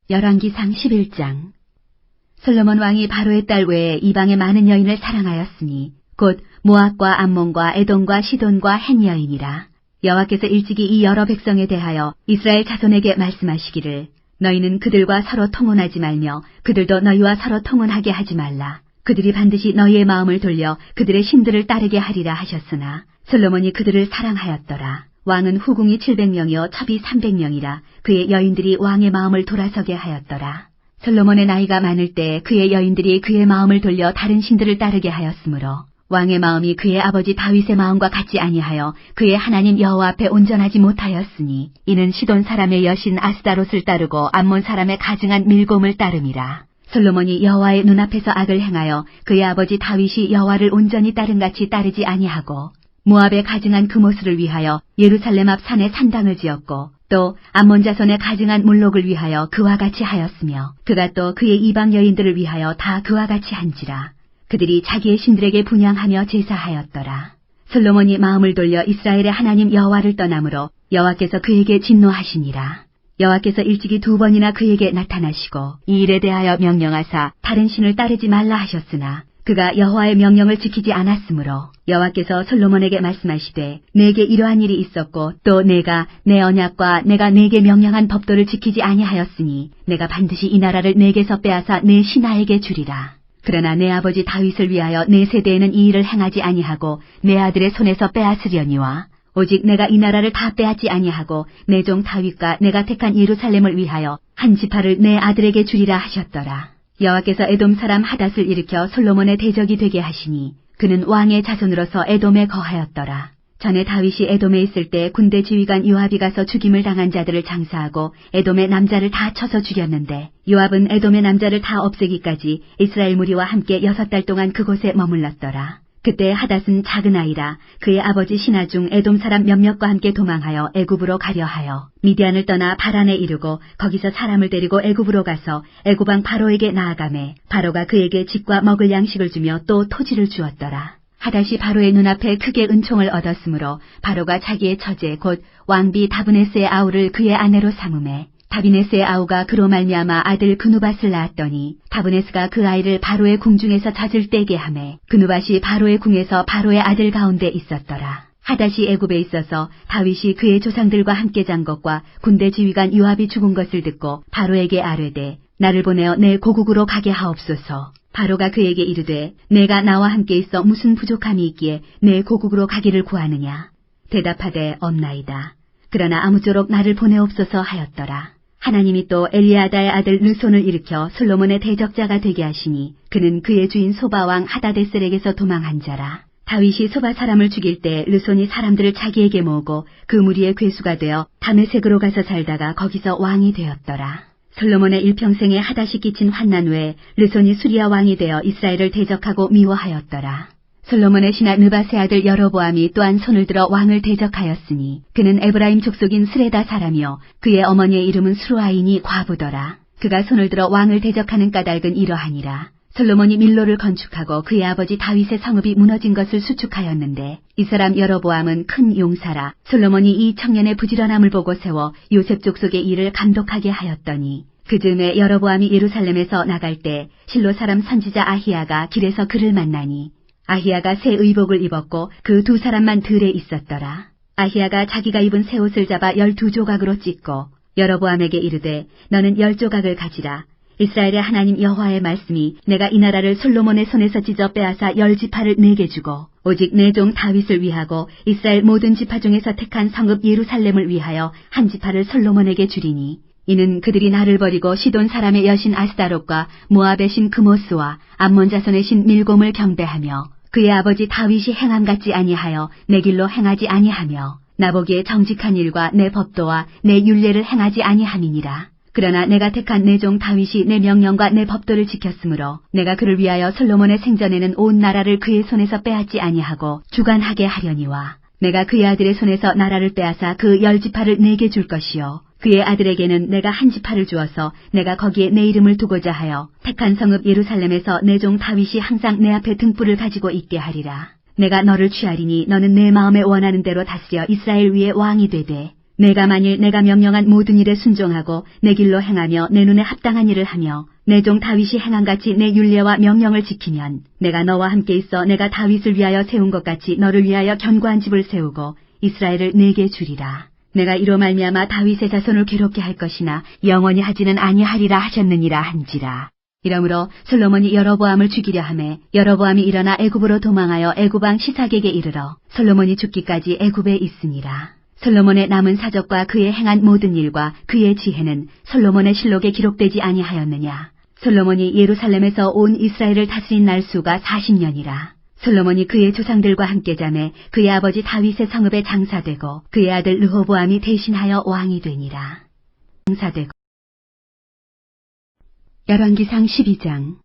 열왕기상 11장. 솔로몬 왕이 바로의 딸 외에 이방의 많은 여인을 사랑하였으니 곧 모압과 암몬과 에돔과 시돈과 헷 여인이라. 여호와께서 일찍이 이 여러 백성에 대하여 이스라엘 자손에게 말씀하시기를 너희는 그들과 서로 통혼하지 말며 그들도 너희와 서로 통혼하게 하지 말라. 그들이 반드시 너희의 마음을 돌려 그들의 신들을 따르게 하리라 하셨으나 솔로몬이 그들을 사랑하였더라. 왕은 후궁이 700명이요 첩이 300명이라 그의 여인들이 왕의 마음을 돌아서게 하였더라. 솔로몬의 나이가 많을 때 그의 여인들이 그의 마음을 돌려 다른 신들을 따르게 하였으므로 왕의 마음이 그의 아버지 다윗의 마음과 같지 아니하여 그의 하나님 여호와 앞에 온전하지 못하였으니 이는 시돈 사람의 여신 아스다롯을 따르고 암몬 사람의 가증한 밀곰을 따름이라. 솔로몬이 여호와의 눈앞에서 악을 행하여 그의 아버지 다윗이 여호와를 온전히 따름같이 따르지 아니하고 모압의 가증한 그모스를 위하여 예루살렘 앞 산에 산당을 지었고 또 암몬 자손의 가증한 몰록을 위하여 그와 같이 하였으며 그가 또 그의 이방 여인들을 위하여 다 그와 같이 한지라. 그들이 자기의 신들에게 분향하며 제사하였더라. 솔로몬이 마음을 돌려 이스라엘의 하나님 여호와를 떠나므로 여호와께서 그에게 진노하시니라. 여호와께서 일찍이 2번이나 그에게 나타나시고 이 일에 대하여 명령하사 다른 신을 따르지 말라 하셨으나 그가 여호와의 명령을 지키지 않았으므로 여호와께서 솔로몬에게 말씀하시되 내게 이러한 일이 있었고 또 내가 내 언약과 내가 내게 명령한 법도를 지키지 아니하였으니 내가 반드시 이 나라를 내게서 빼앗아 내 신하에게 주리라. 그러나 내 아버지 다윗을 위하여 내 세대에는 이 일을 행하지 아니하고 내 아들의 손에서 빼앗으려니와 오직 내가 이 나라를 다 빼앗지 아니하고 내 종 다윗과 내가 택한 예루살렘을 위하여 한 지파를 내 아들에게 주리라 하셨더라. 여호와께서 에돔 사람 하닷을 일으켜 솔로몬의 대적이 되게 하시니 그는 왕의 자손으로서 에돔에 거하였더라. 전에 다윗이 에돔에 있을 때 군대 지휘관 요압이 가서 죽임을 당한 자들을 장사하고 에돔의 남자를 다 쳐서 죽였는데 요압은 에돔의 남자를 다 없애기까지 이스라엘 무리와 함께 6달 동안 그곳에 머물렀더라. 그때 하닷은 작은 아이라 그의 아버지 신하 중 에돔 사람 몇몇과 함께 도망하여 애굽으로 가려 하여 미디안을 떠나 바란에 이르고 거기서 사람을 데리고 애굽으로 가서 애굽 왕 바로에게 나아가매 바로가 그에게 집과 먹을 양식을 주며 또 토지를 주었더라. 하닷이 바로의 눈앞에 크게 은총을 얻었으므로 바로가 자기의 처제 곧 왕비 다브네스의 아우를 그의 아내로 삼음해 다비네스의 아우가 그로 말미암아 아들 그누밧을 낳았더니 다브네스가 그 아이를 바로의 궁중에서 젖을 떼게 하매 그누밧이 바로의 궁에서 바로의 아들 가운데 있었더라. 하닷이 애굽에 있어서 다윗이 그의 조상들과 함께 잔 것과 군대 지휘관 요압이 죽은 것을 듣고 바로에게 아뢰되 나를 보내어 내 고국으로 가게 하옵소서. 바로가 그에게 이르되 내가 나와 함께 있어 무슨 부족함이 있기에 내 고국으로 가기를 구하느냐. 대답하되 없나이다. 그러나 아무쪼록 나를 보내옵소서 하였더라. 하나님이 또 엘리아다의 아들 르손을 일으켜 솔로몬의 대적자가 되게 하시니 그는 그의 주인 소바왕 하다데셀에게서 도망한 자라. 다윗이 소바 사람을 죽일 때 르손이 사람들을 자기에게 모으고 그 무리의 괴수가 되어 다메섹으로 가서 살다가 거기서 왕이 되었더라. 솔로몬의 일평생에 하닷이 끼친 환난 후에 르손이 수리아 왕이 되어 이스라엘을 대적하고 미워하였더라. 솔로몬의 신하 느밧의 아들 여로보암이 또한 손을 들어 왕을 대적하였으니 그는 에브라임 족속인 스레다 사람이요 그의 어머니의 이름은 수루아인이 과부더라. 그가 손을 들어 왕을 대적하는 까닭은 이러하니라. 솔로몬이 밀로를 건축하고 그의 아버지 다윗의 성읍이 무너진 것을 수축하였는데 이 사람 여로보암은 큰 용사라. 솔로몬이 이 청년의 부지런함을 보고 세워 요셉 족속의 일을 감독하게 하였더니 그 즈음에 여로보암이 예루살렘에서 나갈 때 실로 사람 선지자 아히야가 길에서 그를 만나니 아히야가 새 의복을 입었고 그 2사람만 들에 있었더라. 아히야가 자기가 입은 새 옷을 잡아 12조각으로 찢고 여로보암에게 이르되 너는 10조각을 가지라. 이스라엘의 하나님 여호와의 말씀이 내가 이 나라를 솔로몬의 손에서 찢어 빼앗아 10지파를 내게 주고 오직 내 종 다윗을 위하고 이스라엘 모든 지파 중에서 택한 성읍 예루살렘을 위하여 한 지파를 솔로몬에게 주리니 이는 그들이 나를 버리고 시돈 사람의 여신 아스다롯과 모압의 신 그모스와 암몬 자손의 신 밀곰을 경배하며 그의 아버지 다윗이 행함 같지 아니하여 내 길로 행하지 아니하며 나보기에 정직한 일과 내 법도와 내 율례를 행하지 아니함이니라. 그러나 내가 택한 내 종 다윗이 내 명령과 내 법도를 지켰으므로 내가 그를 위하여 솔로몬의 생전에는 온 나라를 그의 손에서 빼앗지 아니하고 주관하게 하려니와 내가 그의 아들의 손에서 나라를 빼앗아 그 10지파를 내게 줄 것이요 그의 아들에게는 내가 한 지파를 주어서 내가 거기에 내 이름을 두고자 하여 택한 성읍 예루살렘에서 내 종 다윗이 항상 내 앞에 등불을 가지고 있게 하리라. 내가 너를 취하리니 너는 내 마음에 원하는 대로 다스려 이스라엘 위에 왕이 되되 내가 만일 내가 명령한 모든 일에 순종하고 내 길로 행하며 내 눈에 합당한 일을 하며 내 종 다윗이 행한같이 내 율례와 명령을 지키면 내가 너와 함께 있어 내가 다윗을 위하여 세운 것 같이 너를 위하여 견고한 집을 세우고 이스라엘을 내게 주리라. 내가 이로 말미암아 다윗의 자손을 괴롭게 할 것이나 영원히 하지는 아니하리라 하셨느니라 한지라. 이러므로 솔로몬이 여로보암을 죽이려 하매 여로보암이 일어나 애굽으로 도망하여 애굽 왕 시삭에게 이르러 솔로몬이 죽기까지 애굽에 있으니라. 솔로몬의 남은 사적과 그의 행한 모든 일과 그의 지혜는 솔로몬의 실록에 기록되지 아니하였느냐. 솔로몬이 예루살렘에서 온 이스라엘을 다스린 날수가 40년이라. 솔로몬이 그의 조상들과 함께 자매 그의 아버지 다윗의 성읍에 장사되고 그의 아들 르호보암이 대신하여 왕이 되니라. 장사되고 열왕기상 12장.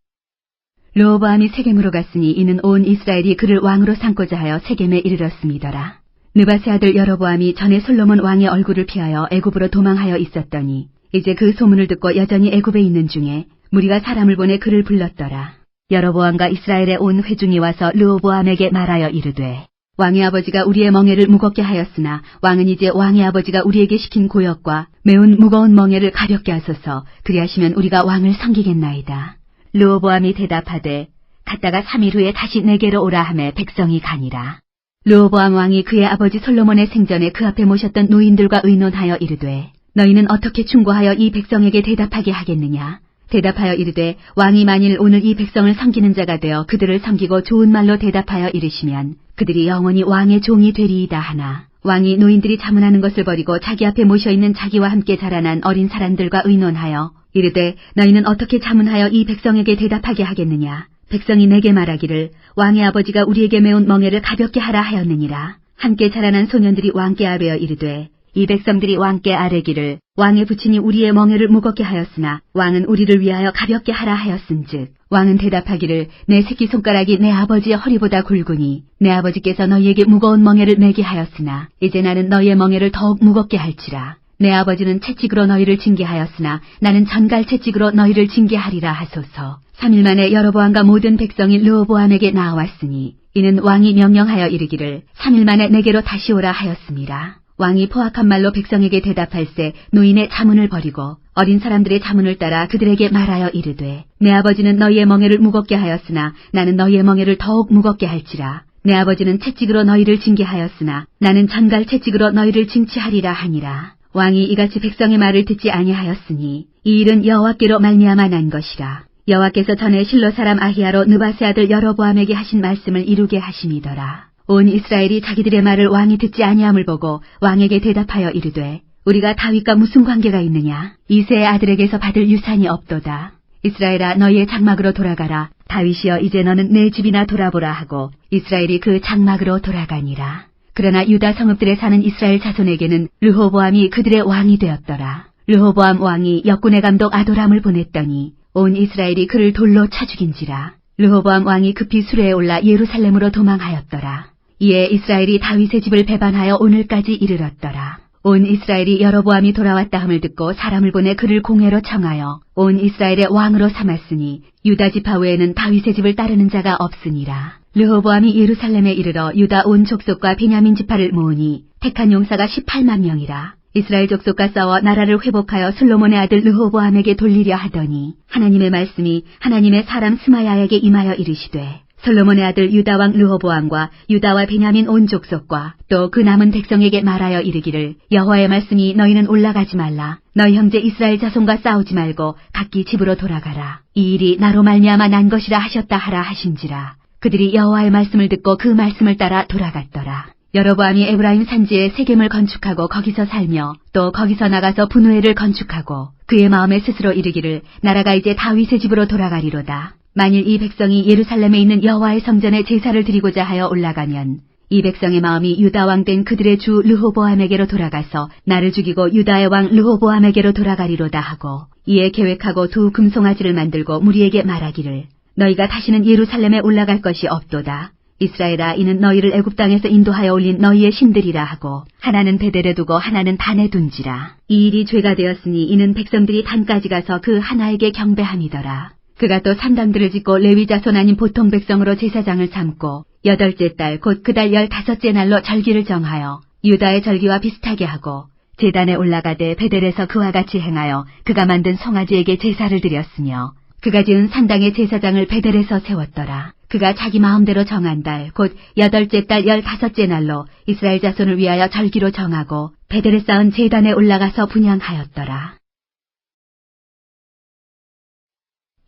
르호보암이 세겜으로 갔으니 이는 온 이스라엘이 그를 왕으로 삼고자 하여 세겜에 이르렀음이더라. 느밧의 아들 여로보암이 전에 솔로몬 왕의 얼굴을 피하여 애굽으로 도망하여 있었더니 이제 그 소문을 듣고 여전히 애굽에 있는 중에 무리가 사람을 보내 그를 불렀더라. 여로보암과 이스라엘의 온 회중이 와서 르호보암에게 말하여 이르되 왕의 아버지가 우리의 멍에를 무겁게 하였으나 왕은 이제 왕의 아버지가 우리에게 시킨 고역과 매운 무거운 멍에를 가볍게 하소서. 그리하시면 우리가 왕을 섬기겠나이다. 르호보암이 대답하되 갔다가 3일 후에 다시 내게로 오라 하매 백성이 가니라. 르호보암 왕이 그의 아버지 솔로몬의 생전에 그 앞에 모셨던 노인들과 의논하여 이르되 너희는 어떻게 충고하여 이 백성에게 대답하게 하겠느냐. 대답하여 이르되 왕이 만일 오늘 이 백성을 섬기는 자가 되어 그들을 섬기고 좋은 말로 대답하여 이르시면 그들이 영원히 왕의 종이 되리이다 하나 왕이 노인들이 자문하는 것을 버리고 자기 앞에 모셔있는 자기와 함께 자라난 어린 사람들과 의논하여 이르되 너희는 어떻게 자문하여 이 백성에게 대답하게 하겠느냐. 백성이 내게 말하기를 왕의 아버지가 우리에게 메운 멍에를 가볍게 하라 하였느니라. 함께 자라난 소년들이 왕께 아뢰어 이르되 이 백성들이 왕께 아뢰기를 왕의 부친이 우리의 멍에를 무겁게 하였으나 왕은 우리를 위하여 가볍게 하라 하였은즉 왕은 대답하기를 내 새끼손가락이 내 아버지의 허리보다 굵으니 내 아버지께서 너희에게 무거운 멍에를 메게 하였으나 이제 나는 너희의 멍에를 더욱 무겁게 할지라. 내 아버지는 채찍으로 너희를 징계하였으나 나는 전갈 채찍으로 너희를 징계하리라 하소서. 3일 만에 여로보암과 모든 백성이 르호보암에게 나아왔으니 이는 왕이 명령하여 이르기를 3일 만에 내게로 다시 오라 하였습니다. 왕이 포악한 말로 백성에게 대답할세 노인의 자문을 버리고 어린 사람들의 자문을 따라 그들에게 말하여 이르되 내 아버지는 너희의 멍에를 무겁게 하였으나 나는 너희의 멍에를 더욱 무겁게 할지라. 내 아버지는 채찍으로 너희를 징계하였으나 나는 전갈 채찍으로 너희를 징치하리라 하니라. 왕이 이같이 백성의 말을 듣지 아니하였으니 이 일은 여호와께로 말미암아 난 것이라. 여호와께서 전에 실로 사람 아히야로 느밧의 아들 여로보암에게 하신 말씀을 이루게 하심이더라. 온 이스라엘이 자기들의 말을 왕이 듣지 아니함을 보고 왕에게 대답하여 이르되 우리가 다윗과 무슨 관계가 있느냐. 이새의 아들에게서 받을 유산이 없도다. 이스라엘아 너희의 장막으로 돌아가라. 다윗이여 이제 너는 내 집이나 돌아보라 하고 이스라엘이 그 장막으로 돌아가니라. 그러나 유다 성읍들에 사는 이스라엘 자손에게는 르호보암이 그들의 왕이 되었더라. 르호보암 왕이 역군의 감독 아도람을 보냈더니 온 이스라엘이 그를 돌로 쳐 죽인지라. 르호보암 왕이 급히 수레에 올라 예루살렘으로 도망하였더라. 이에 이스라엘이 다윗의 집을 배반하여 오늘까지 이르렀더라. 온 이스라엘이 여로보암이 돌아왔다 함을 듣고 사람을 보내 그를 공회로 청하여 온 이스라엘의 왕으로 삼았으니 유다 지파 외에는 다윗의 집을 따르는 자가 없으니라. 르호보암이 예루살렘에 이르러 유다 온 족속과 베냐민 지파를 모으니 택한 용사가 18만 명이라. 이스라엘 족속과 싸워 나라를 회복하여 솔로몬의 아들 르호보암에게 돌리려 하더니 하나님의 말씀이 하나님의 사람 스마야에게 임하여 이르시되 솔로몬의 아들 유다 왕 르호보암과 유다와 베냐민 온 족속과 또 그 남은 백성에게 말하여 이르기를 여호와의 말씀이 너희는 올라가지 말라. 너희 형제 이스라엘 자손과 싸우지 말고 각기 집으로 돌아가라. 이 일이 나로 말미암아 난 것이라 하셨다 하라 하신지라. 그들이 여호와의 말씀을 듣고 그 말씀을 따라 돌아갔더라. 여로보암이 에브라임 산지에 세겜을 건축하고 거기서 살며 또 거기서 나가서 분우엘을 건축하고 그의 마음에 스스로 이르기를 나라가 이제 다윗의 집으로 돌아가리로다. 만일 이 백성이 예루살렘에 있는 여호와의 성전에 제사를 드리고자 하여 올라가면 이 백성의 마음이 유다 왕 된 그들의 주 르호보암에게로 돌아가서 나를 죽이고 유다의 왕 르호보암에게로 돌아가리로다 하고 이에 계획하고 두 금송아지를 만들고 무리에게 말하기를 너희가 다시는 예루살렘에 올라갈 것이 없도다. 이스라엘아 이는 너희를 애굽 땅에서 인도하여 올린 너희의 신들이라 하고 하나는 베델에 두고 하나는 단에 둔지라. 이 일이 죄가 되었으니 이는 백성들이 단까지 가서 그 하나에게 경배함이더라. 그가 또 산당들을 짓고 레위 자손 아닌 보통 백성으로 제사장을 삼고 8째 달 곧 그 달 15째 날로 절기를 정하여 유다의 절기와 비슷하게 하고 제단에 올라가되 베델에서 그와 같이 행하여 그가 만든 송아지에게 제사를 드렸으며 그가 지은 산당의 제사장을 베델에서 세웠더라. 그가 자기 마음대로 정한 달 곧 8째 달 15째 날로 이스라엘 자손을 위하여 절기로 정하고 베델에 쌓은 제단에 올라가서 분향하였더라.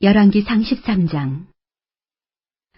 열왕기상 13장.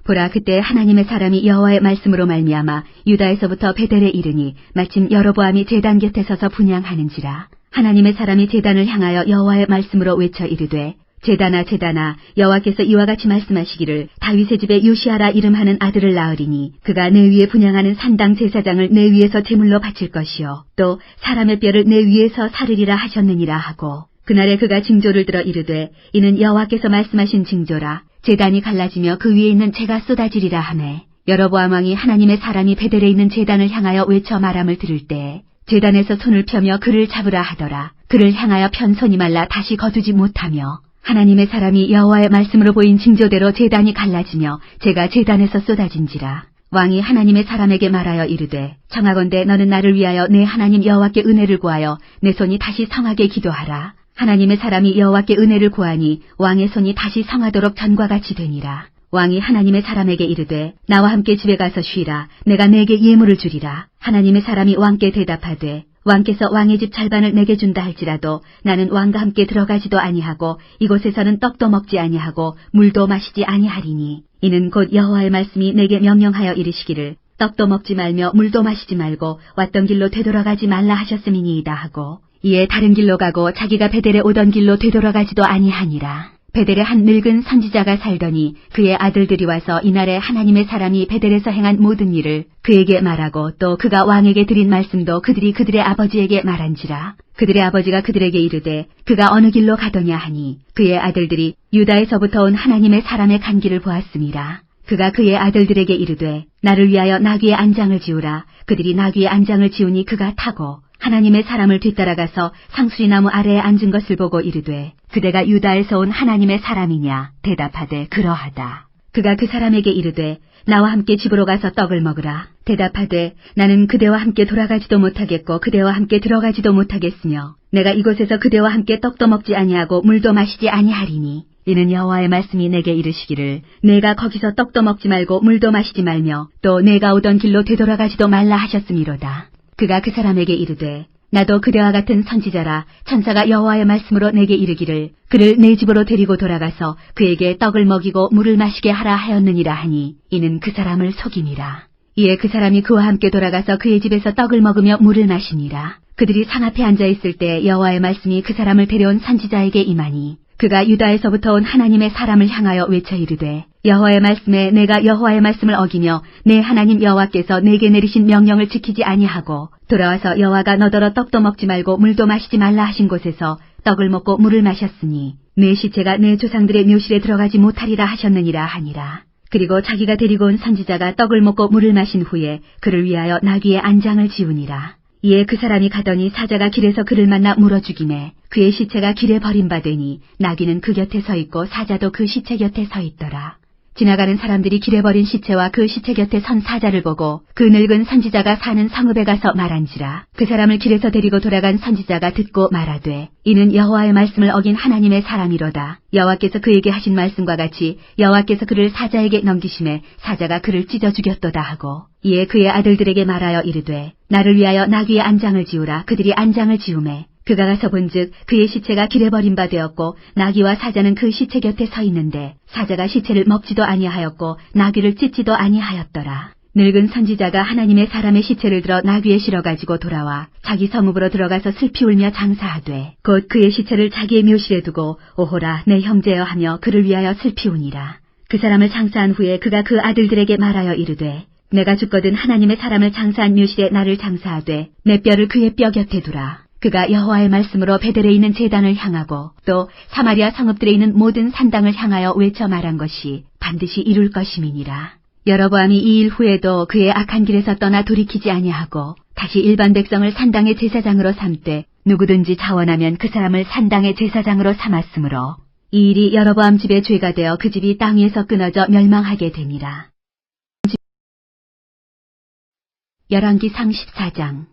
보라, 그때 하나님의 사람이 여호와의 말씀으로 말미암아 유다에서부터 베델에 이르니 마침 여로보암이 제단 곁에 서서 분향하는지라. 하나님의 사람이 제단을 향하여 여호와의 말씀으로 외쳐 이르되, 제단아 제단아, 여호와께서 이와 같이 말씀하시기를 다윗의 집에 요시아라 이름하는 아들을 낳으리니 그가 내 위에 분향하는 산당 제사장을 내 위에서 제물로 바칠 것이요 또 사람의 뼈를 내 위에서 사르리라 하셨느니라 하고, 그날에 그가 징조를 들어 이르되, 이는 여호와께서 말씀하신 징조라. 제단이 갈라지며 그 위에 있는 재가 쏟아지리라 하매, 여로보암 왕이 하나님의 사람이 베델에 있는 제단을 향하여 외쳐 말함을 들을 때에 제단에서 손을 펴며 그를 잡으라 하더라. 그를 향하여 편 손이 말라 다시 거두지 못하며, 하나님의 사람이 여호와의 말씀으로 보인 징조대로 제단이 갈라지며 재가 제단에서 쏟아진지라. 왕이 하나님의 사람에게 말하여 이르되, 청하건대 너는 나를 위하여 내 하나님 여호와께 은혜를 구하여 내 손이 다시 성하게 기도하라. 하나님의 사람이 여호와께 은혜를 구하니 왕의 손이 다시 성하도록 전과 같이 되니라. 왕이 하나님의 사람에게 이르되, 나와 함께 집에 가서 쉬라. 내가 내게 예물을 주리라. 하나님의 사람이 왕께 대답하되, 왕께서 왕의 집 절반을 내게 준다 할지라도 나는 왕과 함께 들어가지도 아니하고 이곳에서는 떡도 먹지 아니하고 물도 마시지 아니하리니, 이는 곧 여호와의 말씀이 내게 명령하여 이르시기를 떡도 먹지 말며 물도 마시지 말고 왔던 길로 되돌아가지 말라 하셨음이니이다 하고, 이에 다른 길로 가고 자기가 베델에 오던 길로 되돌아가지도 아니하니라. 베델에 한 늙은 선지자가 살더니 그의 아들들이 와서 이날에 하나님의 사람이 베델에서 행한 모든 일을 그에게 말하고 또 그가 왕에게 드린 말씀도 그들이 그들의 아버지에게 말한지라. 그들의 아버지가 그들에게 이르되, 그가 어느 길로 가더냐 하니 그의 아들들이 유다에서부터 온 하나님의 사람의 간 길을 보았음이라. 그가 그의 아들들에게 이르되, 나를 위하여 나귀의 안장을 지우라. 그들이 나귀의 안장을 지우니 그가 타고 하나님의 사람을 뒤따라가서 상수리나무 아래에 앉은 것을 보고 이르되, 그대가 유다에서 온 하나님의 사람이냐? 대답하되 그러하다. 그가 그 사람에게 이르되, 나와 함께 집으로 가서 떡을 먹으라. 대답하되, 나는 그대와 함께 돌아가지도 못하겠고 그대와 함께 들어가지도 못하겠으며 내가 이곳에서 그대와 함께 떡도 먹지 아니하고 물도 마시지 아니하리니, 이는 여호와의 말씀이 내게 이르시기를 내가 거기서 떡도 먹지 말고 물도 마시지 말며 또 내가 오던 길로 되돌아가지도 말라 하셨음이로다. 그가 그 사람에게 이르되, 나도 그대와 같은 선지자라. 천사가 여호와의 말씀으로 내게 이르기를 그를 내 집으로 데리고 돌아가서 그에게 떡을 먹이고 물을 마시게 하라 하였느니라 하니, 이는 그 사람을 속임이라. 이에 그 사람이 그와 함께 돌아가서 그의 집에서 떡을 먹으며 물을 마시니라. 그들이 상 앞에 앉아 있을 때 여호와의 말씀이 그 사람을 데려온 선지자에게 임하니, 그가 유다에서부터 온 하나님의 사람을 향하여 외쳐 이르되, 여호와의 말씀에 내가 여호와의 말씀을 어기며 내 하나님 여호와께서 내게 내리신 명령을 지키지 아니하고 돌아와서 여호와가 너더러 떡도 먹지 말고 물도 마시지 말라 하신 곳에서 떡을 먹고 물을 마셨으니 내 시체가 내 조상들의 묘실에 들어가지 못하리라 하셨느니라 하니라. 그리고 자기가 데리고 온 선지자가 떡을 먹고 물을 마신 후에 그를 위하여 나귀의 안장을 지우니라. 이에 그 사람이 가더니 사자가 길에서 그를 만나 물어 죽이매 그의 시체가 길에 버림받으니 나귀는 그 곁에 서 있고 사자도 그 시체 곁에 서 있더라. 지나가는 사람들이 길에 버린 시체와 그 시체 곁에 선 사자를 보고 그 늙은 선지자가 사는 성읍에 가서 말한지라. 그 사람을 길에서 데리고 돌아간 선지자가 듣고 말하되, 이는 여호와의 말씀을 어긴 하나님의 사람이로다. 여호와께서 그에게 하신 말씀과 같이 여호와께서 그를 사자에게 넘기심에 사자가 그를 찢어 죽였도다 하고, 이에 그의 아들들에게 말하여 이르되, 나를 위하여 나귀의 안장을 지우라. 그들이 안장을 지우매 그가 가서 본즉 그의 시체가 길에 버린 바 되었고 나귀와 사자는 그 시체 곁에 서 있는데 사자가 시체를 먹지도 아니하였고 나귀를 찢지도 아니하였더라. 늙은 선지자가 하나님의 사람의 시체를 들어 나귀에 실어가지고 돌아와 자기 성읍으로 들어가서 슬피 울며 장사하되 곧 그의 시체를 자기의 묘실에 두고 오호라 내 형제여 하며 그를 위하여 슬피 우니라. 그 사람을 장사한 후에 그가 그 아들들에게 말하여 이르되, 내가 죽거든 하나님의 사람을 장사한 묘실에 나를 장사하되 내 뼈를 그의 뼈 곁에 두라. 그가 여호와의 말씀으로 베델에 있는 제단을 향하고 또 사마리아 성읍들에 있는 모든 산당을 향하여 외쳐 말한 것이 반드시 이룰 것임이니라. 여로보암이 이 일 후에도 그의 악한 길에서 떠나 돌이키지 아니하고 다시 일반 백성을 산당의 제사장으로 삼되 누구든지 자원하면 그 사람을 산당의 제사장으로 삼았으므로 이 일이 여로보암 집의 죄가 되어 그 집이 땅 위에서 끊어져 멸망하게 되니라. 열왕기상 14장.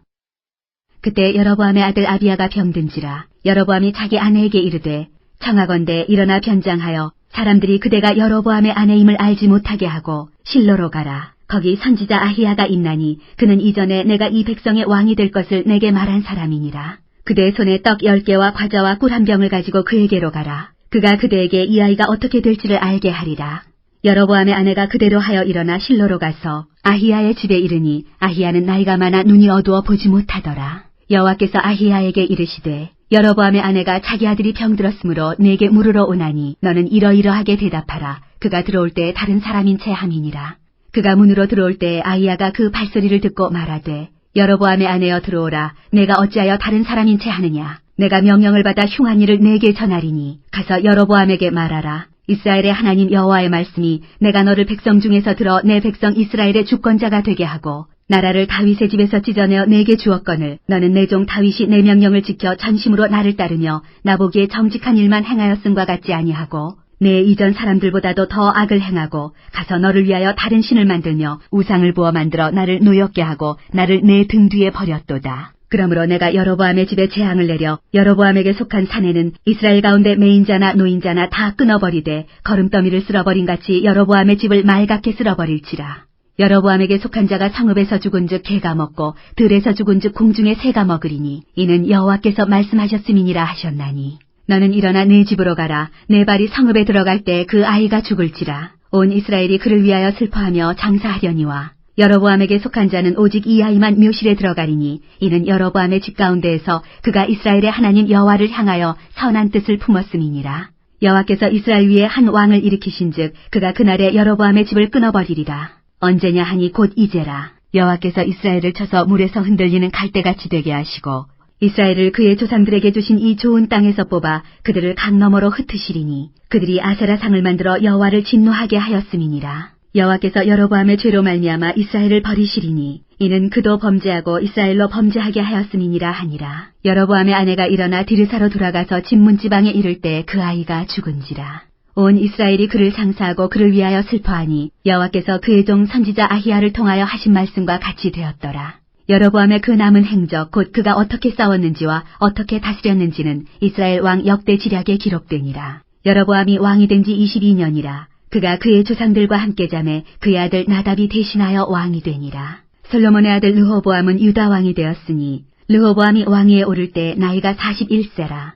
그때 여로보암의 아들 아비야가 병든지라. 여로보암이 자기 아내에게 이르되 청하건대 일어나 변장하여 사람들이 그대가 여로보암의 아내임을 알지 못하게 하고 실로로 가라. 거기 선지자 아히야가 있나니 그는 이전에 내가 이 백성의 왕이 될 것을 내게 말한 사람이니라. 그대의 손에 떡 10개와 과자와 꿀 한 병을 가지고 그에게로 가라. 그가 그대에게 이 아이가 어떻게 될지를 알게 하리라. 여로보암의 아내가 그대로 하여 일어나 실로로 가서 아히야의 집에 이르니 아히야는 나이가 많아 눈이 어두워 보지 못하더라. 여호와께서 아히야에게 이르시되 여로보암의 아내가 자기 아들이 병들었으므로 내게 물으러 오나니 너는 이러이러하게 대답하라. 그가 들어올 때 다른 사람인 채 함이니라. 그가 문으로 들어올 때 아히야가 그 발소리를 듣고 말하되 여로보암의 아내여 들어오라. 내가 어찌하여 다른 사람인 채 하느냐. 내가 명령을 받아 흉한 일을 내게 전하리니 가서 여로보암에게 말하라. 이스라엘의 하나님 여호와의 말씀이 내가 너를 백성 중에서 들어 내 백성 이스라엘의 주권자가 되게 하고 나라를 다윗의 집에서 찢어내어 내게 주었거늘 너는 내 종 다윗이 내 명령을 지켜 전심으로 나를 따르며 나보기에 정직한 일만 행하였음과 같지 아니하고 내 이전 사람들보다도 더 악을 행하고 가서 너를 위하여 다른 신을 만들며 우상을 부어 만들어 나를 노엽게 하고 나를 내 등 뒤에 버렸도다. 그러므로 내가 여로보암의 집에 재앙을 내려 여로보암에게 속한 산에는 이스라엘 가운데 매인자나 노인자나 다 끊어버리되 거름더미를 쓸어버린 같이 여로보암의 집을 말갛게 쓸어버릴지라. 여로보암에게 속한 자가 성읍에서 죽은즉 개가 먹고 들에서 죽은즉 공중의 새가 먹으리니 이는 여호와께서 말씀하셨음이니라 하셨나니 너는 일어나 내 집으로 가라. 내 발이 성읍에 들어갈 때 그 아이가 죽을지라. 온 이스라엘이 그를 위하여 슬퍼하며 장사하려니와 여로보암에게 속한 자는 오직 이 아이만 묘실에 들어가리니 이는 여로보암의 집 가운데에서 그가 이스라엘의 하나님 여호와를 향하여 선한 뜻을 품었음이니라. 여호와께서 이스라엘 위에 한 왕을 일으키신즉 그가 그날에 여로보암의 집을 끊어버리리라. 언제냐 하니 곧 이제라. 여호와께서 이스라엘을 쳐서 물에서 흔들리는 갈대같이 되게 하시고 이스라엘을 그의 조상들에게 주신 이 좋은 땅에서 뽑아 그들을 강 너머로 흩으시리니 그들이 아세라 상을 만들어 여호와를 진노하게 하였음이니라. 여호와께서 여로보암의 죄로 말미암아 이스라엘을 버리시리니 이는 그도 범죄하고 이스라엘로 범죄하게 하였음이니라 하니라. 여로보암의 아내가 일어나 디르사로 돌아가서 집문지방에 이를 때 그 아이가 죽은지라. 온 이스라엘이 그를 장사하고 그를 위하여 슬퍼하니 여호와께서 그의 종 선지자 아히야를 통하여 하신 말씀과 같이 되었더라. 여로보암의 그 남은 행적 곧 그가 어떻게 싸웠는지와 어떻게 다스렸는지는 이스라엘 왕 역대 지략에 기록되니라. 여로보암이 왕이 된 지 22년이라. 그가 그의 조상들과 함께 잠에 그의 아들 나답이 대신하여 왕이 되니라. 솔로몬의 아들 르호보암은 유다 왕이 되었으니 르호보암이 왕위에 오를 때 나이가 41세라.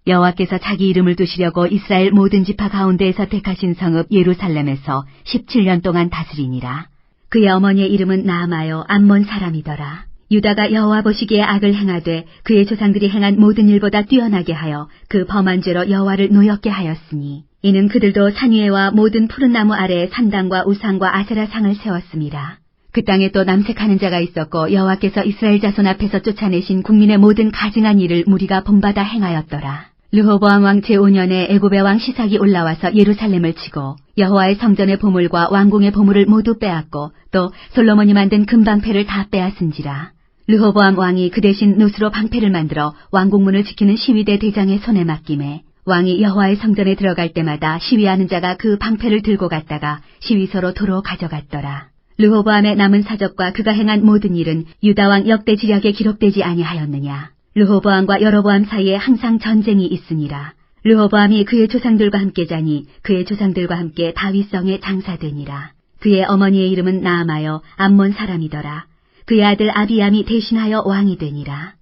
여호와께서 자기 이름을 두시려고 이스라엘 모든 지파 가운데에서 택하신 성읍 예루살렘에서 17년 동안 다스리니라. 그의 어머니의 이름은 나아마요 암몬 사람이더라. 유다가 여호와 보시기에 악을 행하되 그의 조상들이 행한 모든 일보다 뛰어나게 하여 그 범한 죄로 여호와를 노엽게 하였으니 이는 그들도 산 위에와 모든 푸른 나무 아래에 산당과 우상과 아세라 상을 세웠습니다. 그 땅에 또 남색하는 자가 있었고 여호와께서 이스라엘 자손 앞에서 쫓아내신 국민의 모든 가증한 일을 무리가 본받아 행하였더라. 르호보암 왕 제5년에 애굽의 왕 시삭이 올라와서 예루살렘을 치고 여호와의 성전의 보물과 왕궁의 보물을 모두 빼앗고 또 솔로몬이 만든 금방패를 다 빼앗은지라. 르호보암 왕이 그 대신 놋으로 방패를 만들어 왕궁문을 지키는 시위대 대장의 손에 맡김에 왕이 여호와의 성전에 들어갈 때마다 시위하는 자가 그 방패를 들고 갔다가 시위소로 도로 가져갔더라. 르호보암의 남은 사적과 그가 행한 모든 일은 유다왕 역대 지략에 기록되지 아니하였느냐. 르호보암과 여로보암 사이에 항상 전쟁이 있으니라. 르호보암이 그의 조상들과 함께 자니 그의 조상들과 함께 다윗성에 장사되니라. 그의 어머니의 이름은 나아마요 암몬 사람이더라. 그의 아들 아비암이 대신하여 왕이 되니라.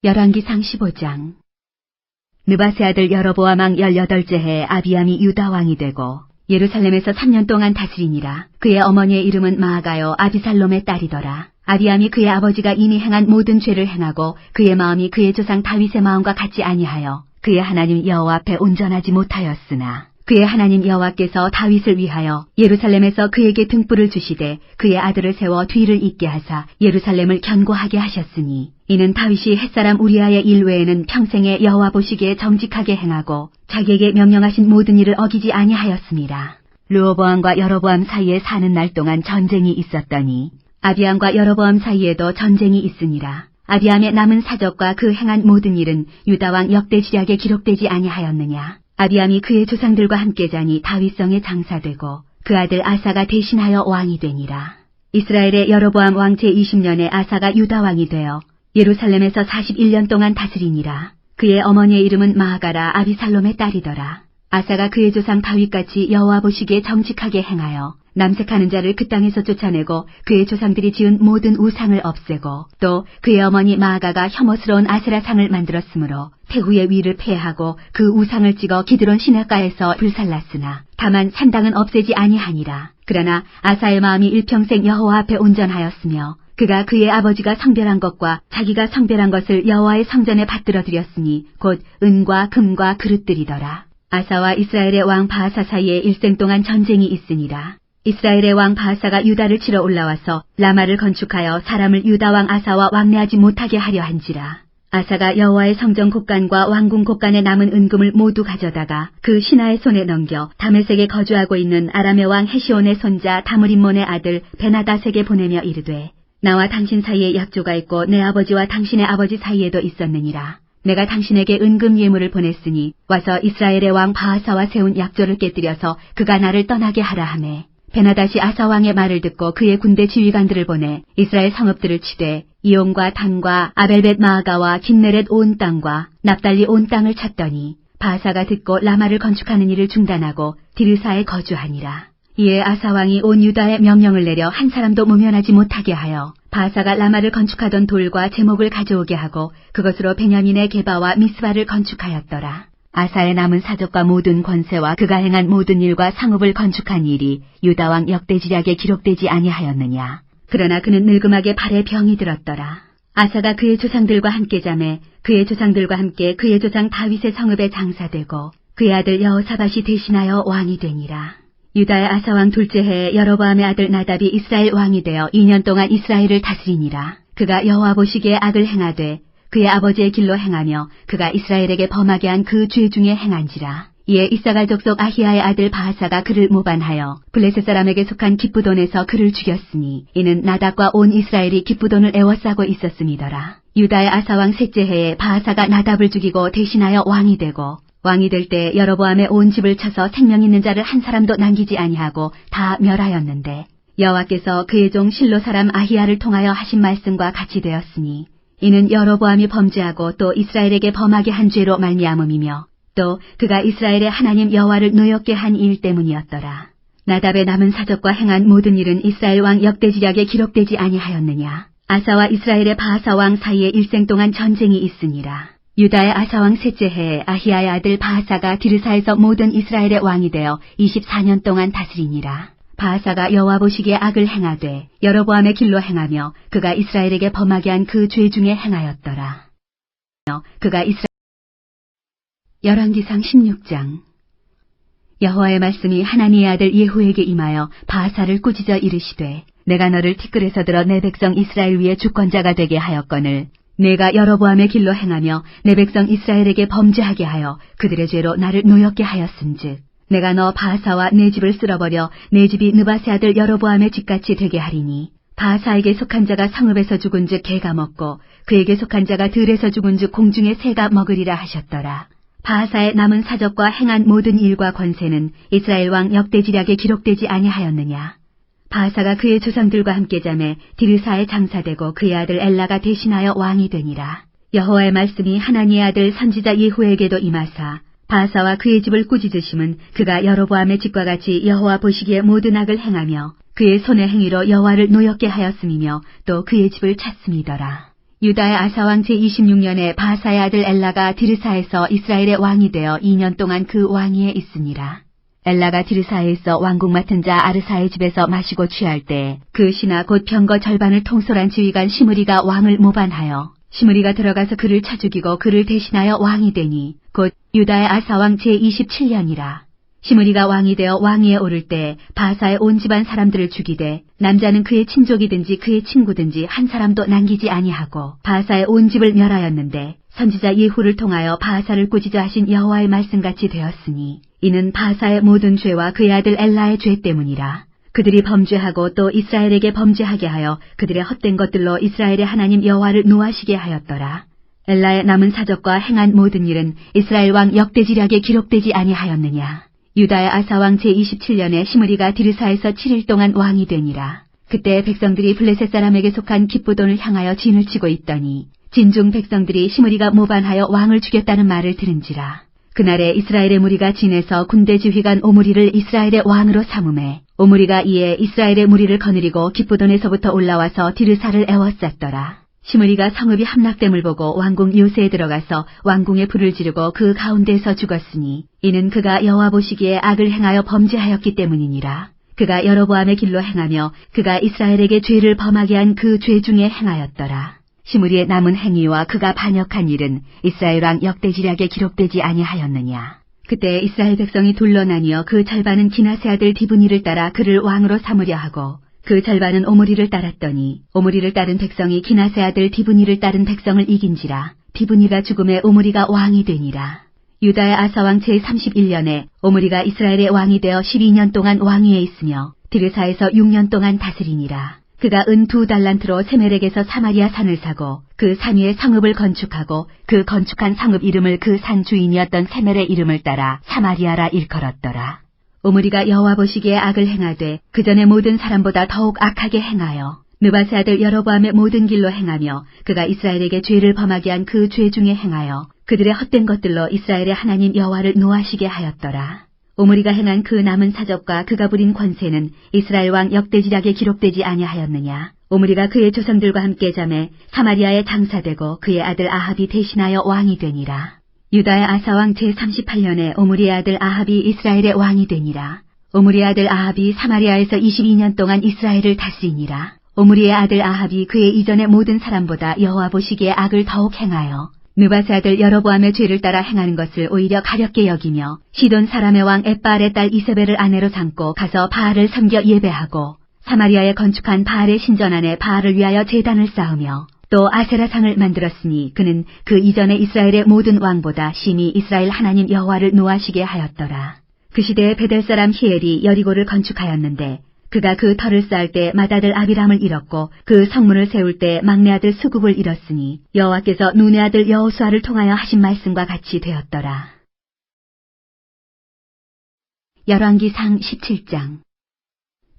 열왕기상 15장. 느바세 아들 여로보암 왕 18째 해에 아비암이 유다 왕이 되고 예루살렘에서 3년 동안 다스리니라. 그의 어머니의 이름은 마아가요 아비살롬의 딸이더라. 아비암이 그의 아버지가 이미 행한 모든 죄를 행하고 그의 마음이 그의 조상 다윗의 마음과 같지 아니하여 그의 하나님 여호와 앞에 온전하지 못하였으나 그의 하나님 여호와께서 다윗을 위하여 예루살렘에서 그에게 등불을 주시되 그의 아들을 세워 뒤를 잇게 하사 예루살렘을 견고하게 하셨으니 이는 다윗이 햇사람 우리아의 일 외에는 평생에 여호와 보시기에 정직하게 행하고 자기에게 명령하신 모든 일을 어기지 아니하였습니다. 르호보암과 여로보암 사이에 사는 날 동안 전쟁이 있었더니 아비암과 여로보암 사이에도 전쟁이 있으니라. 아비암의 남은 사적과 그 행한 모든 일은 유다왕 역대 지략에 기록되지 아니하였느냐. 아비암이 그의 조상들과 함께 자니 다윗성에 장사되고 그 아들 아사가 대신하여 왕이 되니라. 이스라엘의 여로보암 왕 제20년에 아사가 유다 왕이 되어 예루살렘에서 41년 동안 다스리니라. 그의 어머니의 이름은 마아가라 아비살롬의 딸이더라. 아사가 그의 조상 다윗같이 여호와 보시기에 정직하게 행하여 남색하는 자를 그 땅에서 쫓아내고 그의 조상들이 지은 모든 우상을 없애고 또 그의 어머니 마아가가 혐오스러운 아세라상을 만들었으므로 태후의 위를 폐하고 그 우상을 찍어 기드론 시냇가에서 불살랐으나 다만 산당은 없애지 아니하니라. 그러나 아사의 마음이 일평생 여호와 앞에 온전하였으며 그가 그의 아버지가 성별한 것과 자기가 성별한 것을 여호와의 성전에 받들어 드렸으니 곧 은과 금과 그릇들이더라. 아사와 이스라엘의 왕 바하사 사이에 일생 동안 전쟁이 있으니라. 이스라엘의 왕 바하사가 유다를 치러 올라와서 라마를 건축하여 사람을 유다 왕 아사와 왕래하지 못하게 하려 한지라. 아사가 여호와의 성전 곡간과 왕궁 곡간에 남은 은금을 모두 가져다가 그 신하의 손에 넘겨 다메섹에 거주하고 있는 아람의 왕 헤시온의 손자 다므림몬의 아들 베나다색에 보내며 이르되 나와 당신 사이에 약조가 있고 내 아버지와 당신의 아버지 사이에도 있었느니라. 내가 당신에게 은금 예물을 보냈으니 와서 이스라엘의 왕 바하사와 세운 약조를 깨뜨려서 그가 나를 떠나게 하라 하매 베나다시 아사 왕의 말을 듣고 그의 군대 지휘관들을 보내 이스라엘 성읍들을 치되 이온과 단과 아벨벳 마아가와 긴네렛 온 땅과 납달리 온 땅을 쳤더니 바하사가 듣고 라마를 건축하는 일을 중단하고 디르사에 거주하니라. 이에 아사 왕이 온 유다에 명령을 내려 한 사람도 모면하지 못하게 하여 바하사가 라마를 건축하던 돌과 제목을 가져오게 하고 그것으로 베냐민의 게바와 미스바를 건축하였더라. 아사의 남은 사적과 모든 권세와 그가 행한 모든 일과 상읍을 건축한 일이 유다 왕 역대지략에 기록되지 아니하였느냐. 그러나 그는 늙음하게 발에 병이 들었더라. 아사가 그의 조상들과 함께 자매 그의 조상들과 함께 그의 조상 다윗의 성읍에 장사되고 그의 아들 여호사밧이 대신하여 왕이 되니라. 유다의 아사 왕 둘째 해에 여로보암의 아들 나답이 이스라엘 왕이 되어 2년 동안 이스라엘을 다스리니라. 그가 여호와 보시기에 악을 행하되 그의 아버지의 길로 행하며 그가 이스라엘에게 범하게 한 그 죄 중에 행한지라. 이에 이사갈 족속 아히야의 아들 바하사가 그를 모반하여 블레셋 사람에게 속한 기브돈에서 그를 죽였으니 이는 나답과 온 이스라엘이 기브돈을 애워싸고 있었음이더라. 유다의 아사 왕 셋째 해에 바하사가 나답을 죽이고 대신하여 왕이 되고 왕이 될 때 여로보암의 온 집을 쳐서 생명 있는 자를 한 사람도 남기지 아니하고 다 멸하였는데 여호와께서 그의 종 실로 사람 아히야를 통하여 하신 말씀과 같이 되었으니 이는 여로보암이 범죄하고 또 이스라엘에게 범하게 한 죄로 말미암음이며 또 그가 이스라엘의 하나님 여호와를 노엽게 한 일 때문이었더라. 나답의 남은 사적과 행한 모든 일은 이스라엘 왕 역대지략에 기록되지 아니하였느냐. 아사와 이스라엘의 바하사 왕 사이에 일생 동안 전쟁이 있으니라. 유다의 아사 왕 셋째 해에 아히야의 아들 바하사가 디르사에서 모든 이스라엘의 왕이 되어 24년 동안 다스리니라. 바하사가 여호와 보시기에 악을 행하되 여로보암의 길로 행하며 그가 이스라엘에게 범하게 한 그 죄 중에 행하였더라. 그가 열왕기상 16장. 여호와의 말씀이 하나니의 아들 예후에게 임하여 바하사를 꾸짖어 이르시되 내가 너를 티끌에서 들어 내 백성 이스라엘 위에 주권자가 되게 하였거늘 내가 여로보암의 길로 행하며 내 백성 이스라엘에게 범죄하게 하여 그들의 죄로 나를 노엽게 하였음즉 내가 너 바하사와 내 집을 쓸어버려 내 집이 느바세 아들 여로보암의 집같이 되게 하리니 바하사에게 속한 자가 성읍에서 죽은즉 개가 먹고 그에게 속한 자가 들에서 죽은즉 공중의 새가 먹으리라 하셨더라. 바하사의 남은 사적과 행한 모든 일과 권세는 이스라엘 왕 역대지략에 기록되지 아니하였느냐. 바하사가 그의 조상들과 함께 자매 디르사에 장사되고 그의 아들 엘라가 대신하여 왕이 되니라. 여호와의 말씀이 하나니의 아들 선지자 예후에게도 임하사 바하사와 그의 집을 꾸짖으심은 그가 여로보암의 집과 같이 여호와 보시기에 모든 악을 행하며 그의 손의 행위로 여호와를 노엽게 하였음이며 또 그의 집을 찾음이더라. 유다의 아사왕 제26년에 바하사의 아들 엘라가 디르사에서 이스라엘의 왕이 되어 2년 동안 그 왕위에 있으니라. 엘라가 디르사에 있어 왕궁 맡은 자 아르사의 집에서 마시고 취할 때 그 신하 곧 병거 절반을 통솔한 지휘관 시므리가 왕을 모반하여 시므리가 들어가서 그를 쳐 죽이고 그를 대신하여 왕이 되니 곧 유다의 아사왕 제27년이라. 시므리가 왕이 되어 왕위에 오를 때 바하사의 온 집안 사람들을 죽이되 남자는 그의 친족이든지 그의 친구든지 한 사람도 남기지 아니하고 바하사의 온 집을 멸하였는데 선지자 예후를 통하여 바하사를 꾸짖어 하신 여호와의 말씀같이 되었으니 이는 바하사의 모든 죄와 그의 아들 엘라의 죄 때문이라. 그들이 범죄하고 또 이스라엘에게 범죄하게 하여 그들의 헛된 것들로 이스라엘의 하나님 여호와를 노하시게 하였더라. 엘라의 남은 사적과 행한 모든 일은 이스라엘 왕 역대지략에 기록되지 아니하였느냐. 유다의 아사왕 제27년에 시므리가 디르사에서 7일 동안 왕이 되니라. 그때 백성들이 블레셋 사람에게 속한 기브돈을 향하여 진을 치고 있더니 진중 백성들이 시므리가 모반하여 왕을 죽였다는 말을 들은지라. 그날에 이스라엘의 무리가 진에서 군대 지휘관 오므리를 이스라엘의 왕으로 삼음해 오므리가 이에 이스라엘의 무리를 거느리고 기브돈에서부터 올라와서 디르사를 에워쌌더라. 시므리가 성읍이 함락됨을 보고 왕궁 요새에 들어가서 왕궁에 불을 지르고 그 가운데에서 죽었으니 이는 그가 여호와 보시기에 악을 행하여 범죄하였기 때문이니라. 그가 여로보암의 길로 행하며 그가 이스라엘에게 죄를 범하게 한 그 죄 중에 행하였더라. 시므리의 남은 행위와 그가 반역한 일은 이스라엘 왕 역대지략에 기록되지 아니하였느냐. 그때 이스라엘 백성이 둘러 나뉘어 그 절반은 기나세 아들 디브니를 따라 그를 왕으로 삼으려 하고 그 절반은 오므리를 따랐더니 오므리를 따른 백성이 기나세 아들 디브니를 따른 백성을 이긴지라. 디브니가 죽음에 오므리가 왕이 되니라. 유다의 아사왕 제31년에 오므리가 이스라엘의 왕이 되어 12년 동안 왕위에 있으며 디르사에서 6년 동안 다스리니라. 그가 은 2달란트로 세멜렉에서 사마리아 산을 사고 그 산 위에 성읍을 건축하고 그 건축한 성읍 이름을 그 산 주인이었던 세멜의 이름을 따라 사마리아라 일컬었더라. 오므리가 여호와 보시기에 악을 행하되 그 전의 모든 사람보다 더욱 악하게 행하여 느바세 아들 여로보암의 모든 길로 행하며 그가 이스라엘에게 죄를 범하게 한 그 죄 중에 행하여 그들의 헛된 것들로 이스라엘의 하나님 여호와를 노하시게 하였더라. 오므리가 행한 그 남은 사적과 그가 부린 권세는 이스라엘 왕 역대지략에 기록되지 아니하였느냐. 오므리가 그의 조상들과 함께 잠에 사마리아에 장사되고 그의 아들 아합이 대신하여 왕이 되니라. 유다의 아사왕 제38년에 오므리의 아들 아합이 이스라엘의 왕이 되니라. 오므리의 아들 아합이 사마리아에서 22년 동안 이스라엘을 다스리니라. 오므리의 아들 아합이 그의 이전의 모든 사람보다 여호와 보시기에 악을 더욱 행하여 느바세 아들 여로보암의 죄를 따라 행하는 것을 오히려 가볍게 여기며 시돈 사람의 왕 엣바알의 딸 이세벨을 아내로 삼고 가서 바알을 섬겨 예배하고 사마리아에 건축한 바알의 신전 안에 바알을 위하여 제단을 쌓으며 또 아세라상을 만들었으니 그는 그 이전에 이스라엘의 모든 왕보다 심히 이스라엘 하나님 여호와를 노하시게 하였더라. 그 시대에 베델 사람 히엘이 여리고를 건축하였는데 그가 그 터를 쌓을 때 맏아들 아비람을 잃었고 그 성문을 세울 때 막내 아들 수굽을 잃었으니 여호와께서 눈의 아들 여호수아를 통하여 하신 말씀과 같이 되었더라. 열왕기상 17장.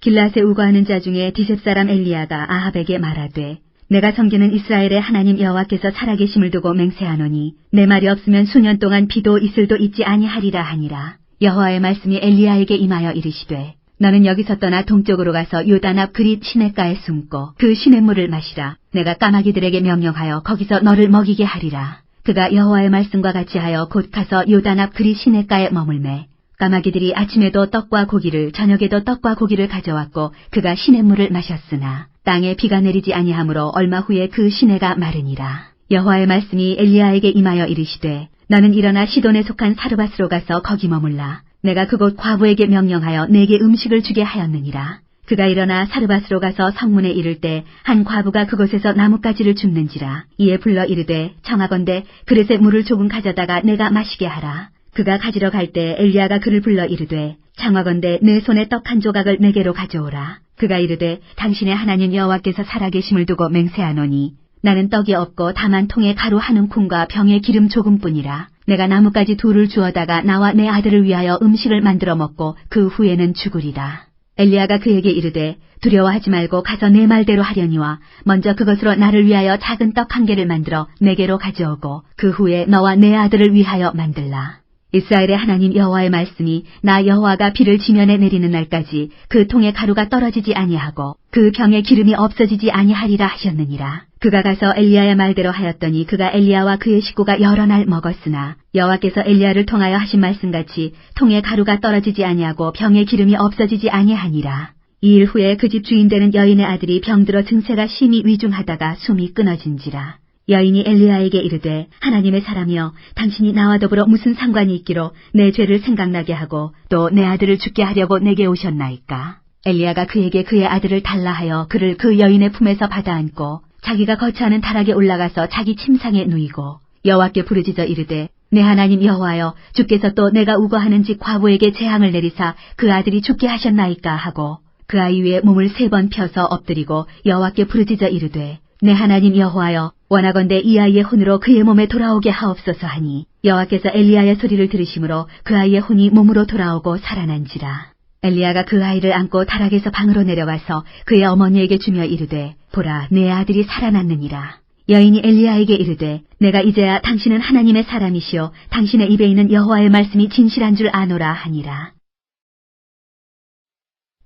길라세 우거하는 자 중에 디셉 사람 엘리야가 아합에게 말하되 내가 섬기는 이스라엘의 하나님 여호와께서 살아계심을 두고 맹세하노니 내 말이 없으면 수년 동안 비도 이슬도 있지 아니하리라 하니라. 여호와의 말씀이 엘리야에게 임하여 이르시되 너는 여기서 떠나 동쪽으로 가서 요단 앞 그릿 시냇가에 숨고 그 시냇물을 마시라. 내가 까마귀들에게 명령하여 거기서 너를 먹이게 하리라. 그가 여호와의 말씀과 같이 하여 곧 가서 요단 앞 그릿 시냇가에 머물매 까마귀들이 아침에도 떡과 고기를 저녁에도 떡과 고기를 가져왔고 그가 시냇물을 마셨으나 땅에 비가 내리지 아니하므로 얼마 후에 그 시내가 마르니라. 여호와의 말씀이 엘리야에게 임하여 이르시되 너는 일어나 시돈에 속한 사르밧으로 가서 거기 머물라. 내가 그곳 과부에게 명령하여 내게 음식을 주게 하였느니라. 그가 일어나 사르밧으로 가서 성문에 이를 때 한 과부가 그곳에서 나뭇가지를 줍는지라. 이에 불러 이르되 청하건대 그릇에 물을 조금 가져다가 내가 마시게 하라. 그가 가지러 갈 때 엘리야가 그를 불러 이르되 청하건대 내 손에 떡 한 조각을 내게로 가져오라. 그가 이르되 당신의 하나님 여호와께서 살아계심을 두고 맹세하노니 나는 떡이 없고 다만 통에 가루 한 움큼과 병에 기름 조금뿐이라. 내가 나뭇가지 둘을 주어다가 나와 내 아들을 위하여 음식을 만들어 먹고 그 후에는 죽으리라. 엘리야가 그에게 이르되 두려워하지 말고 가서 내 말대로 하려니와 먼저 그것으로 나를 위하여 작은 떡 한 개를 만들어 내게로 가져오고 그 후에 너와 내 아들을 위하여 만들라. 이스라엘의 하나님 여호와의 말씀이 나 여호와가 비를 지면에 내리는 날까지 그 통에 가루가 떨어지지 아니하고 그 병에 기름이 없어지지 아니하리라 하셨느니라. 그가 가서 엘리야의 말대로 하였더니 그가 엘리야와 그의 식구가 여러 날 먹었으나 여호와께서 엘리야를 통하여 하신 말씀같이 통에 가루가 떨어지지 아니하고 병에 기름이 없어지지 아니하니라. 2일 후에 그 집 주인 되는 여인의 아들이 병들어 증세가 심히 위중하다가 숨이 끊어진지라. 여인이 엘리야에게 이르되 하나님의 사람이여 당신이 나와 더불어 무슨 상관이 있기로 내 죄를 생각나게 하고 또 내 아들을 죽게 하려고 내게 오셨나이까. 엘리야가 그에게 그의 아들을 달라 하여 그를 그 여인의 품에서 받아 안고 자기가 거처하는 다락에 올라가서 자기 침상에 누이고 여호와께 부르짖어 이르되 내 하나님 여호와여 주께서 또 내가 우거하는 집 과부에게 재앙을 내리사 그 아들이 죽게 하셨나이까 하고 그 아이 위에 몸을 3번 펴서 엎드리고 여호와께 부르짖어 이르되 내 하나님 여호와여 원하건대 이 아이의 혼으로 그의 몸에 돌아오게 하옵소서 하니 여호와께서 엘리야의 소리를 들으심으로 그 아이의 혼이 몸으로 돌아오고 살아난지라. 엘리야가 그 아이를 안고 다락에서 방으로 내려와서 그의 어머니에게 주며 이르되 보라 내 아들이 살아났느니라. 여인이 엘리야에게 이르되 내가 이제야 당신은 하나님의 사람이시오 당신의 입에 있는 여호와의 말씀이 진실한 줄 아노라 하니라.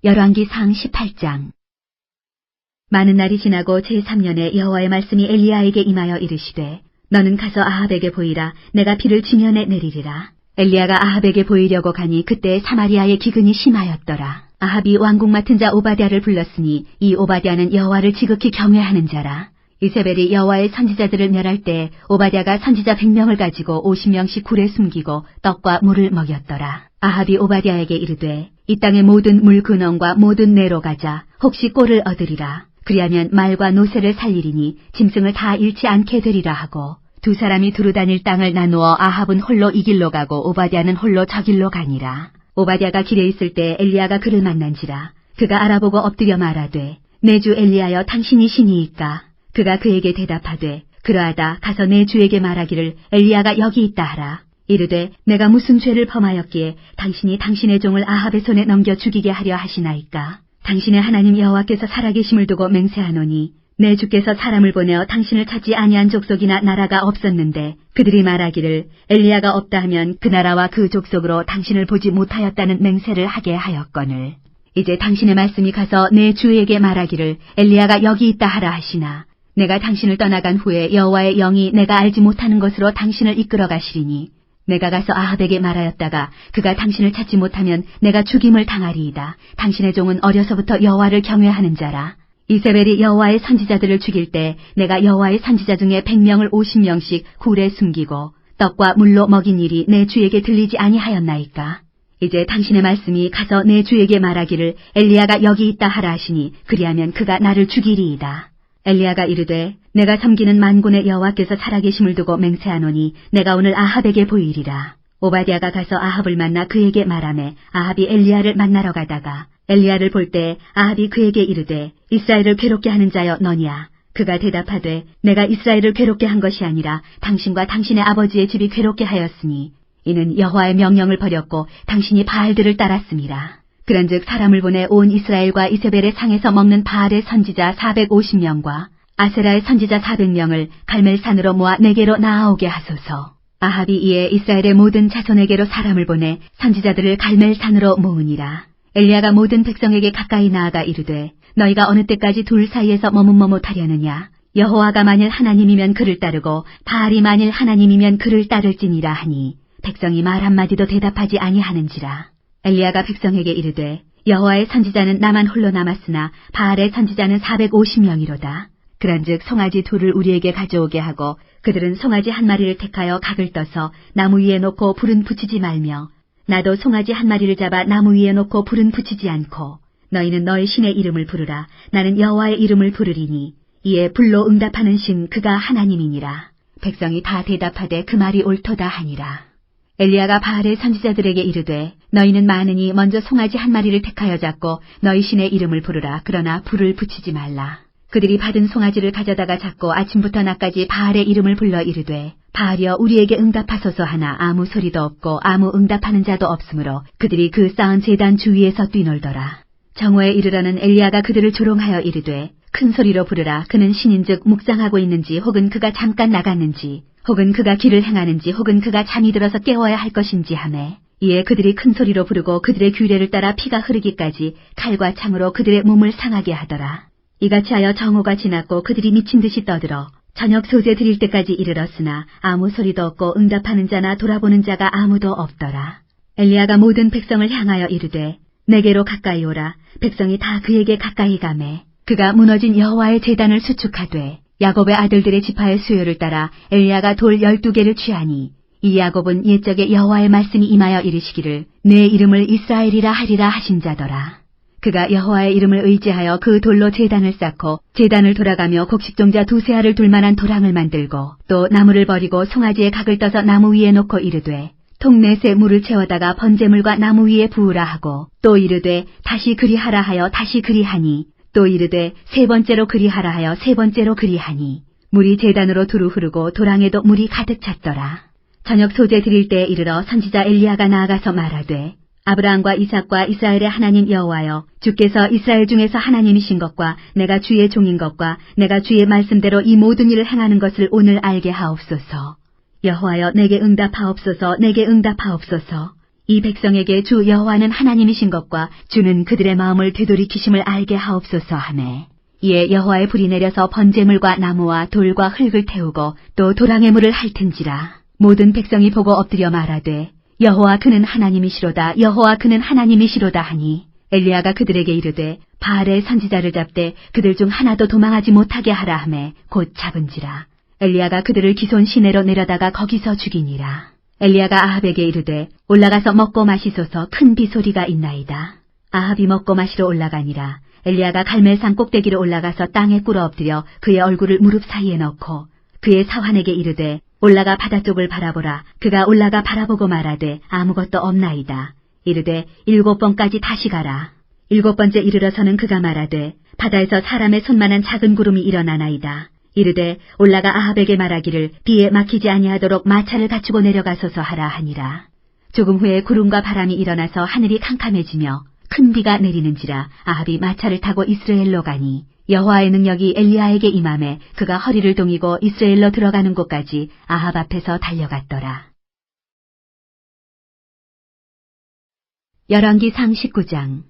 열왕기상 18장. 많은 날이 지나고 제3년에 여호와의 말씀이 엘리야에게 임하여 이르시되 너는 가서 아합에게 보이라 내가 비를 지면에 내리리라. 엘리야가 아합에게 보이려고 가니 그때 사마리아의 기근이 심하였더라. 아합이 왕궁 맡은 자 오바댜를 불렀으니 이 오바댜는 여호와를 지극히 경외하는 자라. 이세벨이 여호와의 선지자들을 멸할 때 오바댜가 선지자 100명을 가지고 50명씩 굴에 숨기고 떡과 물을 먹였더라. 아합이 오바댜에게 이르되 이 땅의 모든 물 근원과 모든 내로 가자 혹시 꼴을 얻으리라. 그리하면 말과 노새를 살리리니 짐승을 다 잃지 않게 되리라 하고 두 사람이 두루 다닐 땅을 나누어 아합은 홀로 이 길로 가고 오바댜는 홀로 저 길로 가니라. 오바댜가 길에 있을 때 엘리야가 그를 만난지라. 그가 알아보고 엎드려 말하되 내 주 엘리야여 당신이 신이이까. 그가 그에게 대답하되 그러하다 가서 내 주에게 말하기를 엘리야가 여기 있다 하라. 이르되 내가 무슨 죄를 범하였기에 당신이 당신의 종을 아합의 손에 넘겨 죽이게 하려 하시나이까. 당신의 하나님 여호와께서 살아계심을 두고 맹세하노니 내 주께서 사람을 보내어 당신을 찾지 아니한 족속이나 나라가 없었는데 그들이 말하기를 엘리야가 없다 하면 그 나라와 그 족속으로 당신을 보지 못하였다는 맹세를 하게 하였거늘 이제 당신의 말씀이 가서 내 주에게 말하기를 엘리야가 여기 있다 하라 하시나 내가 당신을 떠나간 후에 여호와의 영이 내가 알지 못하는 것으로 당신을 이끌어 가시리니 내가 가서 아합에게 말하였다가 그가 당신을 찾지 못하면 내가 죽임을 당하리이다. 당신의 종은 어려서부터 여호와를 경외하는 자라. 이세벨이 여호와의 선지자들을 죽일 때 내가 여호와의 선지자 중에 100명을 50명씩 굴에 숨기고 떡과 물로 먹인 일이 내 주에게 들리지 아니하였나이까. 이제 당신의 말씀이 가서 내 주에게 말하기를 엘리야가 여기 있다 하라 하시니 그리하면 그가 나를 죽이리이다. 엘리야가 이르되 내가 섬기는 만군의 여호와께서 살아계심을 두고 맹세하노니 내가 오늘 아합에게 보이리라. 오바댜가 가서 아합을 만나 그에게 말하매 아합이 엘리야를 만나러 가다가 엘리야를 볼 때 아합이 그에게 이르되 이스라엘을 괴롭게 하는 자여 너냐. 그가 대답하되 내가 이스라엘을 괴롭게 한 것이 아니라 당신과 당신의 아버지의 집이 괴롭게 하였으니 이는 여호와의 명령을 버렸고 당신이 바알들을 따랐습니다. 그런즉 사람을 보내 온 이스라엘과 이세벨의 상에서 먹는 바알의 선지자 450명과 아세라의 선지자 400명을 갈멜산으로 모아 내게로 나아오게 하소서. 아합이 이에 이스라엘의 모든 자손에게로 사람을 보내 선지자들을 갈멜산으로 모으니라. 엘리야가 모든 백성에게 가까이 나아가 이르되 너희가 어느 때까지 둘 사이에서 머뭇머뭇하려느냐. 여호와가 만일 하나님이면 그를 따르고 바알이 만일 하나님이면 그를 따를지니라 하니 백성이 말 한마디도 대답하지 아니하는지라. 엘리야가 백성에게 이르되 여호와의 선지자는 나만 홀로 남았으나 바알의 선지자는 450명이로다. 그런즉 송아지 둘을 우리에게 가져오게 하고 그들은 송아지 한 마리를 택하여 각을 떠서 나무 위에 놓고 불은 붙이지 말며 나도 송아지 한 마리를 잡아 나무 위에 놓고 불은 붙이지 않고 너희는 너희 신의 이름을 부르라. 나는 여호와의 이름을 부르리니 이에 불로 응답하는 신 그가 하나님이니라. 백성이 다 대답하되 그 말이 옳도다 하니라. 엘리야가 바알의 선지자들에게 이르되 너희는 많으니 먼저 송아지 한 마리를 택하여 잡고 너희 신의 이름을 부르라. 그러나 불을 붙이지 말라. 그들이 받은 송아지를 가져다가 잡고 아침부터 낮까지 바알의 이름을 불러 이르되 바알이여 우리에게 응답하소서 하나 아무 소리도 없고 아무 응답하는 자도 없으므로 그들이 그 쌓은 제단 주위에서 뛰놀더라. 정오에 이르러는 엘리야가 그들을 조롱하여 이르되 큰 소리로 부르라. 그는 신인즉 묵상하고 있는지 혹은 그가 잠깐 나갔는지 혹은 그가 길을 행하는지 혹은 그가 잠이 들어서 깨워야 할 것인지 하매 이에 그들이 큰 소리로 부르고 그들의 규례를 따라 피가 흐르기까지 칼과 창으로 그들의 몸을 상하게 하더라. 이같이 하여 정오가 지났고 그들이 미친 듯이 떠들어 저녁 소재 드릴 때까지 이르렀으나 아무 소리도 없고 응답하는 자나 돌아보는 자가 아무도 없더라. 엘리야가 모든 백성을 향하여 이르되 내게로 가까이 오라. 백성이 다 그에게 가까이 가매 그가 무너진 여호와의 제단을 수축하되 야곱의 아들들의 지파의 수요를 따라 엘리야가 돌 12개를 취하니 이 야곱은 옛적에 여호와의 말씀이 임하여 이르시기를 내 이름을 이스라엘이라 하리라 하신 자더라. 그가 여호와의 이름을 의지하여 그 돌로 제단을 쌓고 제단을 돌아가며 곡식종자 2세 알을 둘 만한 도랑을 만들고 또 나무를 버리고 송아지의 각을 떠서 나무 위에 놓고 이르되 통 넷에 물을 채워다가 번제물과 나무 위에 부으라 하고 또 이르되 다시 그리하라 하여 다시 그리하니 또 이르되 세 번째로 그리하라 하여 세 번째로 그리하니 물이 제단으로 두루 흐르고 도랑에도 물이 가득 찼더라. 저녁 소재 드릴 때에 이르러 선지자 엘리야가 나아가서 말하되 아브라함과 이삭과 이스라엘의 하나님 여호와여, 주께서 이스라엘 중에서 하나님이신 것과 내가 주의 종인 것과 내가 주의 말씀대로 이 모든 일을 행하는 것을 오늘 알게 하옵소서. 여호와여, 내게 응답하옵소서. 내게 응답하옵소서. 이 백성에게 주 여호와는 하나님이신 것과 주는 그들의 마음을 되돌이키심을 알게 하옵소서 하매, 이에 여호와의 불이 내려서 번제물과 나무와 돌과 흙을 태우고 또 도랑의 물을 핥은지라. 모든 백성이 보고 엎드려 말하되 여호와 그는 하나님이시로다. 여호와 그는 하나님이시로다 하니, 엘리야가 그들에게 이르되 바알의 선지자를 잡되 그들 중 하나도 도망하지 못하게 하라 하매 곧 잡은지라. 엘리야가 그들을 기손 시내로 내려다가 거기서 죽이니라. 엘리야가 아합에게 이르되 올라가서 먹고 마시소서. 큰 비소리가 있나이다. 아합이 먹고 마시러 올라가니라. 엘리야가 갈멜산 꼭대기로 올라가서 땅에 꿇어 엎드려 그의 얼굴을 무릎 사이에 넣고 그의 사환에게 이르되 올라가 바다 쪽을 바라보라. 그가 올라가 바라보고 말하되 아무것도 없나이다. 이르되 7번까지 다시 가라. 7번째 이르러서는 그가 말하되 바다에서 사람의 손만한 작은 구름이 일어나나이다. 이르되 올라가 아합에게 말하기를 비에 막히지 아니하도록 마차를 갖추고 내려가소서 하라 하니라. 조금 후에 구름과 바람이 일어나서 하늘이 캄캄해지며 큰 비가 내리는지라. 아합이 마차를 타고 이스라엘로 가니 여호와의 능력이 엘리야에게 임하매 그가 허리를 동이고 이스라엘로 들어가는 곳까지 아합 앞에서 달려갔더라. 열왕기상 19장.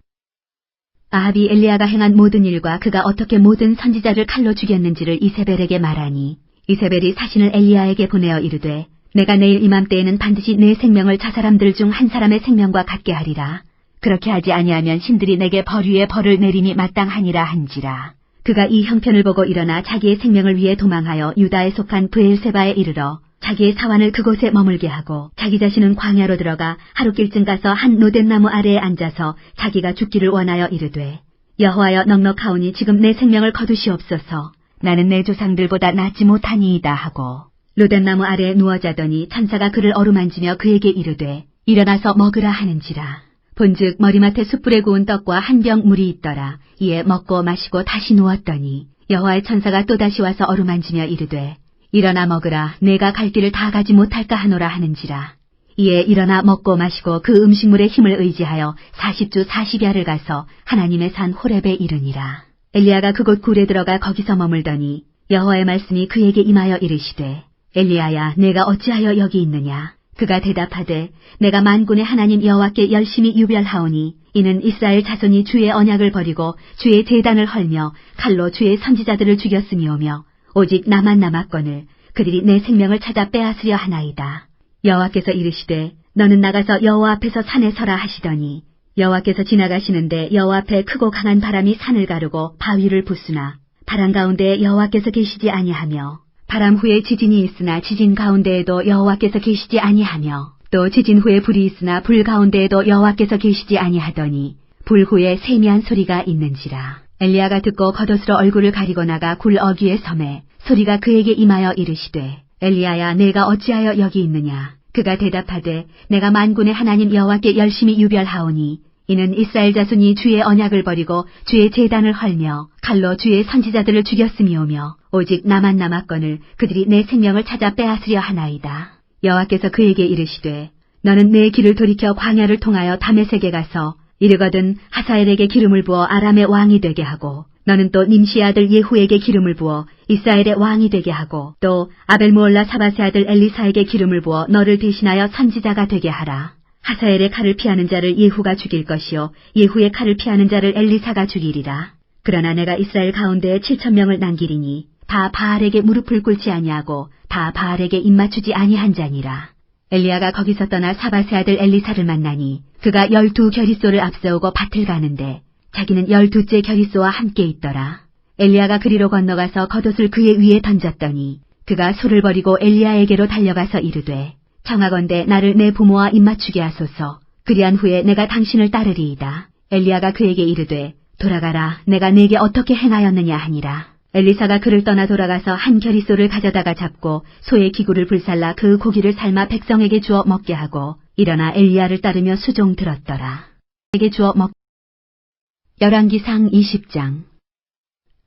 아합이 엘리야가 행한 모든 일과 그가 어떻게 모든 선지자를 칼로 죽였는지를 이세벨에게 말하니, 이세벨이 사신을 엘리야에게 보내어 이르되 내가 내일 이맘때에는 반드시 내 생명을 저 사람들 중 한 사람의 생명과 같게 하리라. 그렇게 하지 아니하면 신들이 내게 벌 위에 벌을 내림이 마땅하니라 한지라. 그가 이 형편을 보고 일어나 자기의 생명을 위해 도망하여 유다에 속한 브엘세바에 이르러 자기의 사환을 그곳에 머물게 하고 자기 자신은 광야로 들어가 하루길쯤 가서 한 로댓나무 아래에 앉아서 자기가 죽기를 원하여 이르되 여호와여, 넉넉하오니 지금 내 생명을 거두시옵소서. 나는 내 조상들보다 낫지 못하니이다 하고 로댓나무 아래에 누워 자더니 천사가 그를 어루만지며 그에게 이르되 일어나서 먹으라 하는지라. 본즉 머리맡에 숯불에 구운 떡과 한 병 물이 있더라. 이에 먹고 마시고 다시 누웠더니 여호와의 천사가 또다시 와서 어루만지며 이르되 일어나 먹으라. 내가 갈 길을 다 가지 못할까 하노라 하는지라. 이에 일어나 먹고 마시고 그 음식물의 힘을 의지하여 40주 40야를 가서 하나님의 산 호렙에 이르니라. 엘리야가 그곳 굴에 들어가 거기서 머물더니 여호와의 말씀이 그에게 임하여 이르시되 엘리야야, 내가 어찌하여 여기 있느냐. 그가 대답하되 내가 만군의 하나님 여호와께 열심히 유별하오니 이는 이스라엘 자손이 주의 언약을 버리고 주의 제단을 헐며 칼로 주의 선지자들을 죽였음이오며 오직 나만 남았거늘 그들이 내 생명을 찾아 빼앗으려 하나이다. 여호와께서 이르시되 너는 나가서 여호와 앞에서 산에 서라 하시더니 여호와께서 지나가시는데 여호와 앞에 크고 강한 바람이 산을 가르고 바위를 부수나 바람 가운데 여호와께서 계시지 아니하며 바람 후에 지진이 있으나 지진 가운데에도 여호와께서 계시지 아니하며 또 지진 후에 불이 있으나 불 가운데에도 여호와께서 계시지 아니하더니 불 후에 세미한 소리가 있는지라. 엘리야가 듣고 겉옷으로 얼굴을 가리고 나가 굴 어귀에 섬에 소리가 그에게 임하여 이르시되 엘리야야, 내가 어찌하여 여기 있느냐. 그가 대답하되 내가 만군의 하나님 여호와께 열심히 유별하오니 이는 이스라엘 자손이 주의 언약을 버리고 주의 제단을 헐며 칼로 주의 선지자들을 죽였음이오며 오직 나만 남았거늘 그들이 내 생명을 찾아 빼앗으려 하나이다. 여호와께서 그에게 이르시되 너는 내 길을 돌이켜 광야를 통하여 다메섹에 가서 이르거든 하사엘에게 기름을 부어 아람의 왕이 되게 하고 너는 또 님시의 아들 예후에게 기름을 부어 이스라엘의 왕이 되게 하고 또 아벨무올라 사바세 아들 엘리사에게 기름을 부어 너를 대신하여 선지자가 되게 하라. 하사엘의 칼을 피하는 자를 예후가 죽일 것이요 예후의 칼을 피하는 자를 엘리사가 죽이리라. 그러나 내가 이스라엘 가운데에 7,000명을 남기리니 다 바알에게 무릎을 꿇지 아니하고 다 바알에게 입맞추지 아니한 자니라. 엘리야가 거기서 떠나 사바세 아들 엘리사를 만나니 그가 12겨리소를 앞세우고 밭을 가는데 자기는 12째 겨리소와 함께 있더라. 엘리야가 그리로 건너가서 겉옷을 그의 위에 던졌더니 그가 소를 버리고 엘리야에게로 달려가서 이르되 청하건대 나를 내 부모와 입맞추게 하소서. 그리한 후에 내가 당신을 따르리이다. 엘리야가 그에게 이르되 돌아가라. 내가 네게 어떻게 행하였느냐 하니라. 엘리사가 그를 떠나 돌아가서 한 겨리소를 가져다가 잡고 소의 기구를 불살라 그 고기를 삶아 백성에게 주어 먹게 하고 일어나 엘리야를 따르며 수종 들었더라. 에게 주어 먹. 열왕기상 20장.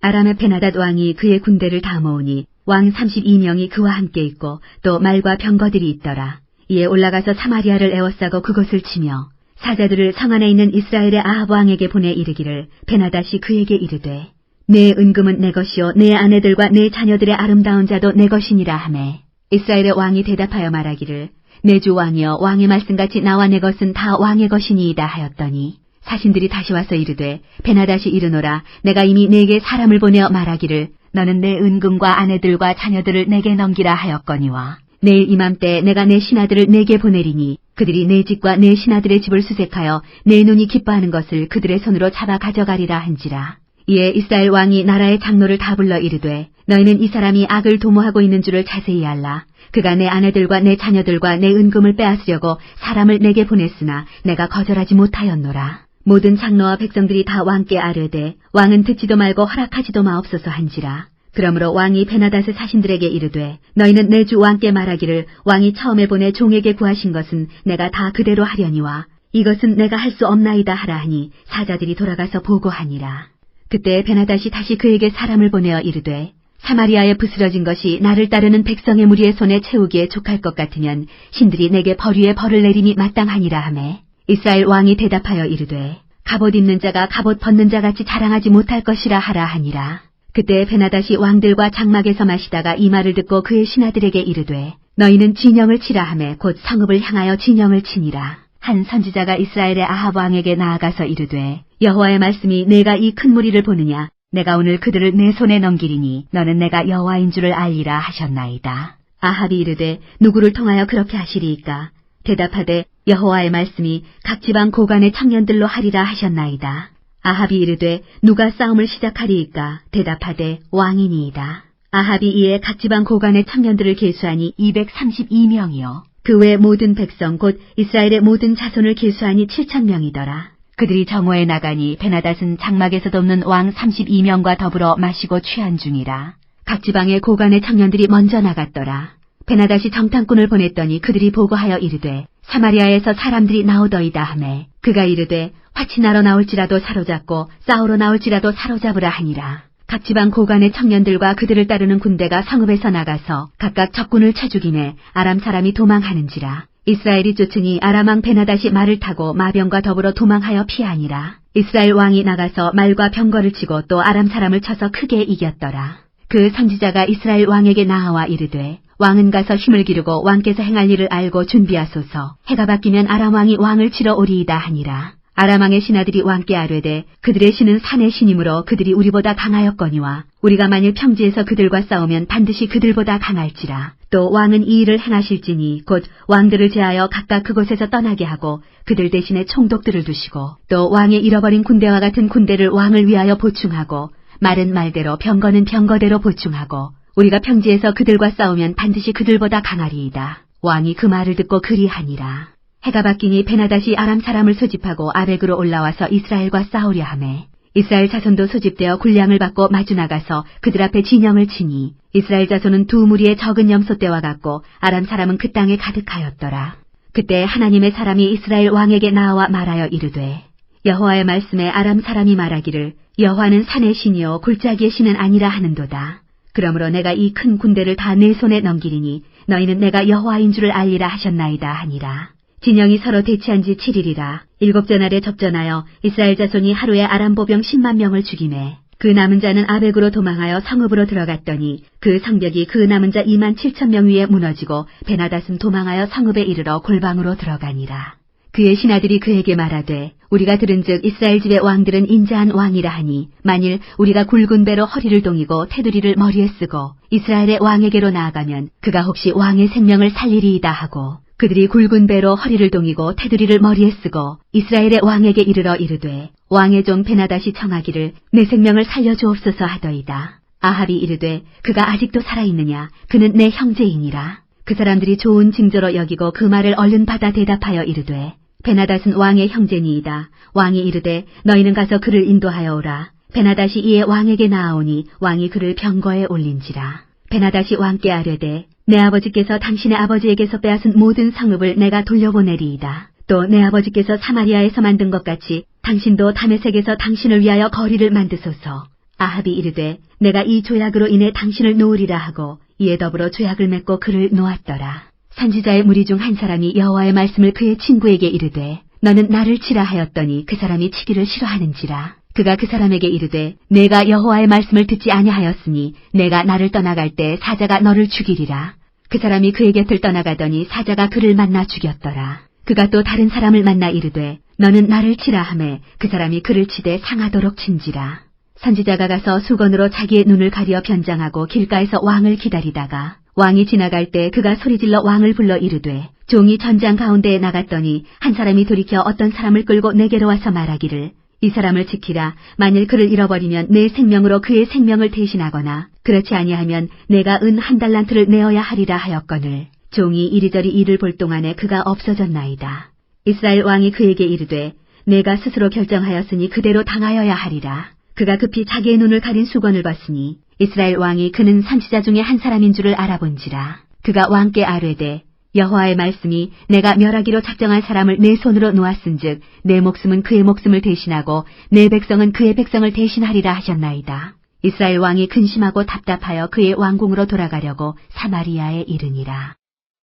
아람의 베나닷 왕이 그의 군대를 다 모으니 왕 32명이 그와 함께 있고 또 말과 병거들이 있더라. 이에 올라가서 사마리아를 에워싸고 그것을 치며 사자들을 성 안에 있는 이스라엘의 아합 왕에게 보내 이르기를 베나닷이 그에게 이르되 내 은금은 내 것이요 내 아내들과 내 자녀들의 아름다운 자도 내 것이니라 하매 이스라엘의 왕이 대답하여 말하기를 내 주 왕이여 왕의 말씀같이 나와 내 것은 다 왕의 것이니이다 하였더니 사신들이 다시 와서 이르되 베나닷이 이르노라 내가 이미 내게 사람을 보내어 말하기를 너는 내 은금과 아내들과 자녀들을 내게 넘기라 하였거니와 내일 이맘때 내가 내 신하들을 내게 보내리니 그들이 내 집과 내 신하들의 집을 수색하여 내 눈이 기뻐하는 것을 그들의 손으로 잡아 가져가리라 한지라. 이에 이스라엘 왕이 나라의 장로를 다 불러 이르되 너희는 이 사람이 악을 도모하고 있는 줄을 자세히 알라. 그가 내 아내들과 내 자녀들과 내 은금을 빼앗으려고 사람을 내게 보냈으나 내가 거절하지 못하였노라. 모든 장로와 백성들이 다 왕께 아뢰되 왕은 듣지도 말고 허락하지도 마옵소서 한지라. 그러므로 왕이 베나닷의 사신들에게 이르되 너희는 내 주 왕께 말하기를 왕이 처음에 보내 종에게 구하신 것은 내가 다 그대로 하려니와 이것은 내가 할 수 없나이다 하라 하니 사자들이 돌아가서 보고하니라. 그때 베나닷이 다시 그에게 사람을 보내어 이르되 사마리아에 부스러진 것이 나를 따르는 백성의 무리의 손에 채우기에 족할 것 같으면 신들이 내게 벌 위에 벌을 내림이 마땅하니라 하매 이스라엘 왕이 대답하여 이르되 갑옷 입는 자가 갑옷 벗는 자같이 자랑하지 못할 것이라 하라 하니라. 그때 베나닷이 왕들과 장막에서 마시다가 이 말을 듣고 그의 신하들에게 이르되 너희는 진영을 치라 하매 곧 성읍을 향하여 진영을 치니라. 한 선지자가 이스라엘의 아합 왕에게 나아가서 이르되 여호와의 말씀이 내가 이 큰 무리를 보느냐 내가 오늘 그들을 내 손에 넘기리니 너는 내가 여호와인 줄을 알리라 하셨나이다. 아합이 이르되 누구를 통하여 그렇게 하시리이까 대답하되 여호와의 말씀이 각 지방 고관의 청년들로 하리라 하셨나이다. 아합이 이르되 누가 싸움을 시작하리이까 대답하되 왕이니이다. 아합이 이에 각 지방 고관의 청년들을 계수하니 232명이요 그 외 모든 백성 곧 이스라엘의 모든 자손을 계수하니 7,000명이더라. 그들이 정오에 나가니 베나닷은 장막에서 돕는 왕 32명과 더불어 마시고 취한 중이라. 각 지방의 고관의 청년들이 먼저 나갔더라. 베나닷이 정탐꾼을 보냈더니 그들이 보고하여 이르되 사마리아에서 사람들이 나오더이다 하매 그가 이르되 화친하러 나올지라도 사로잡고 싸우러 나올지라도 사로잡으라 하니라. 각 지방 고관의 청년들과 그들을 따르는 군대가 성읍에서 나가서 각각 적군을 쳐 죽이매 아람 사람이 도망하는지라. 이스라엘이 쫓으니 아람 왕 베나닷이 말을 타고 마병과 더불어 도망하여 피하니라. 이스라엘 왕이 나가서 말과 병거를 치고 또 아람 사람을 쳐서 크게 이겼더라. 그 선지자가 이스라엘 왕에게 나아와 이르되 왕은 가서 힘을 기르고 왕께서 행할 일을 알고 준비하소서. 해가 바뀌면 아람 왕이 왕을 치러 오리이다 하니라. 아람 왕의 신하들이 왕께 아뢰되 그들의 신은 산의 신이므로 그들이 우리보다 강하였거니와 우리가 만일 평지에서 그들과 싸우면 반드시 그들보다 강할지라. 또 왕은 이 일을 행하실지니 곧 왕들을 제하여 각각 그곳에서 떠나게 하고 그들 대신에 총독들을 두시고 또 왕의 잃어버린 군대와 같은 군대를 왕을 위하여 보충하고 말은 말대로 병거는 병거대로 보충하고 우리가 평지에서 그들과 싸우면 반드시 그들보다 강하리이다. 왕이 그 말을 듣고 그리하니라. 해가 바뀌니 베나닷이 아람 사람을 소집하고 아벡으로 올라와서 이스라엘과 싸우려 하매 이스라엘 자손도 소집되어 군량을 받고 마주 나가서 그들 앞에 진영을 치니 이스라엘 자손은 두 무리의 적은 염소 떼와 같고 아람 사람은 그 땅에 가득하였더라. 그때 하나님의 사람이 이스라엘 왕에게 나와 말하여 이르되 여호와의 말씀에 아람 사람이 말하기를 여호와는 산의 신이요 골짜기의 신은 아니라 하는도다. 그러므로 내가 이 큰 군대를 다 내 손에 넘기리니 너희는 내가 여호와인 줄을 알리라 하셨나이다 하니라. 진영이 서로 대치한 지 7일이라 7째 날에 접전하여 이스라엘 자손이 하루에 아람 보병 10만 명을 죽이매 그 남은 자는 아벡으로 도망하여 성읍으로 들어갔더니 그 성벽이 그 남은 자 2만 7천 명 위에 무너지고 베나닷은 도망하여 성읍에 이르러 골방으로 들어가니라. 그의 신하들이 그에게 말하되 우리가 들은즉 이스라엘 집의 왕들은 인자한 왕이라 하니 만일 우리가 굵은 배로 허리를 동이고 테두리를 머리에 쓰고 이스라엘의 왕에게로 나아가면 그가 혹시 왕의 생명을 살리리이다 하고 그들이 굵은 배로 허리를 동이고 테두리를 머리에 쓰고 이스라엘의 왕에게 이르러 이르되 왕의 종 베나닷이 청하기를 내 생명을 살려주옵소서 하더이다. 아합이 이르되 그가 아직도 살아있느냐 그는 내 형제이니라. 그 사람들이 좋은 징조로 여기고 그 말을 얼른 받아 대답하여 이르되 베나닷은 왕의 형제니이다. 왕이 이르되 너희는 가서 그를 인도하여 오라. 베나닷이 이에 왕에게 나아오니 왕이 그를 병거에 올린지라. 베나닷이 왕께 아뢰되 내 아버지께서 당신의 아버지에게서 빼앗은 모든 성읍을 내가 돌려보내리이다. 또 내 아버지께서 사마리아에서 만든 것 같이 당신도 다메섹에서 당신을 위하여 거리를 만드소서. 아합이 이르되 내가 이 조약으로 인해 당신을 놓으리라 하고 이에 더불어 조약을 맺고 그를 놓았더라. 선지자의 무리 중 한 사람이 여호와의 말씀을 그의 친구에게 이르되 너는 나를 치라 하였더니 그 사람이 치기를 싫어하는지라. 그가 그 사람에게 이르되 내가 여호와의 말씀을 듣지 아니하였으니 내가 나를 떠나갈 때 사자가 너를 죽이리라. 그 사람이 그의 곁을 떠나가더니 사자가 그를 만나 죽였더라. 그가 또 다른 사람을 만나 이르되 너는 나를 치라 하매 그 사람이 그를 치되 상하도록 친지라. 선지자가 가서 수건으로 자기의 눈을 가려 변장하고 길가에서 왕을 기다리다가 왕이 지나갈 때 그가 소리질러 왕을 불러 이르되 종이 전장 가운데에 나갔더니 한 사람이 돌이켜 어떤 사람을 끌고 내게로 와서 말하기를 이 사람을 지키라. 만일 그를 잃어버리면 내 생명으로 그의 생명을 대신하거나 그렇지 아니하면 내가 은 1달란트를 내어야 하리라 하였거늘 종이 이리저리 이를 볼 동안에 그가 없어졌나이다. 이스라엘 왕이 그에게 이르되 내가 스스로 결정하였으니 그대로 당하여야 하리라. 그가 급히 자기의 눈을 가린 수건을 벗으니 이스라엘 왕이 그는 선지자 중에 한 사람인 줄을 알아본지라. 그가 왕께 아뢰되 여호와의 말씀이 내가 멸하기로 작정한 사람을 내 손으로 놓았은즉 내 목숨은 그의 목숨을 대신하고 내 백성은 그의 백성을 대신하리라 하셨나이다. 이스라엘 왕이 근심하고 답답하여 그의 왕궁으로 돌아가려고 사마리아에 이르니라.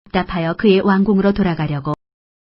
답답하여 그의 왕궁으로 돌아가려고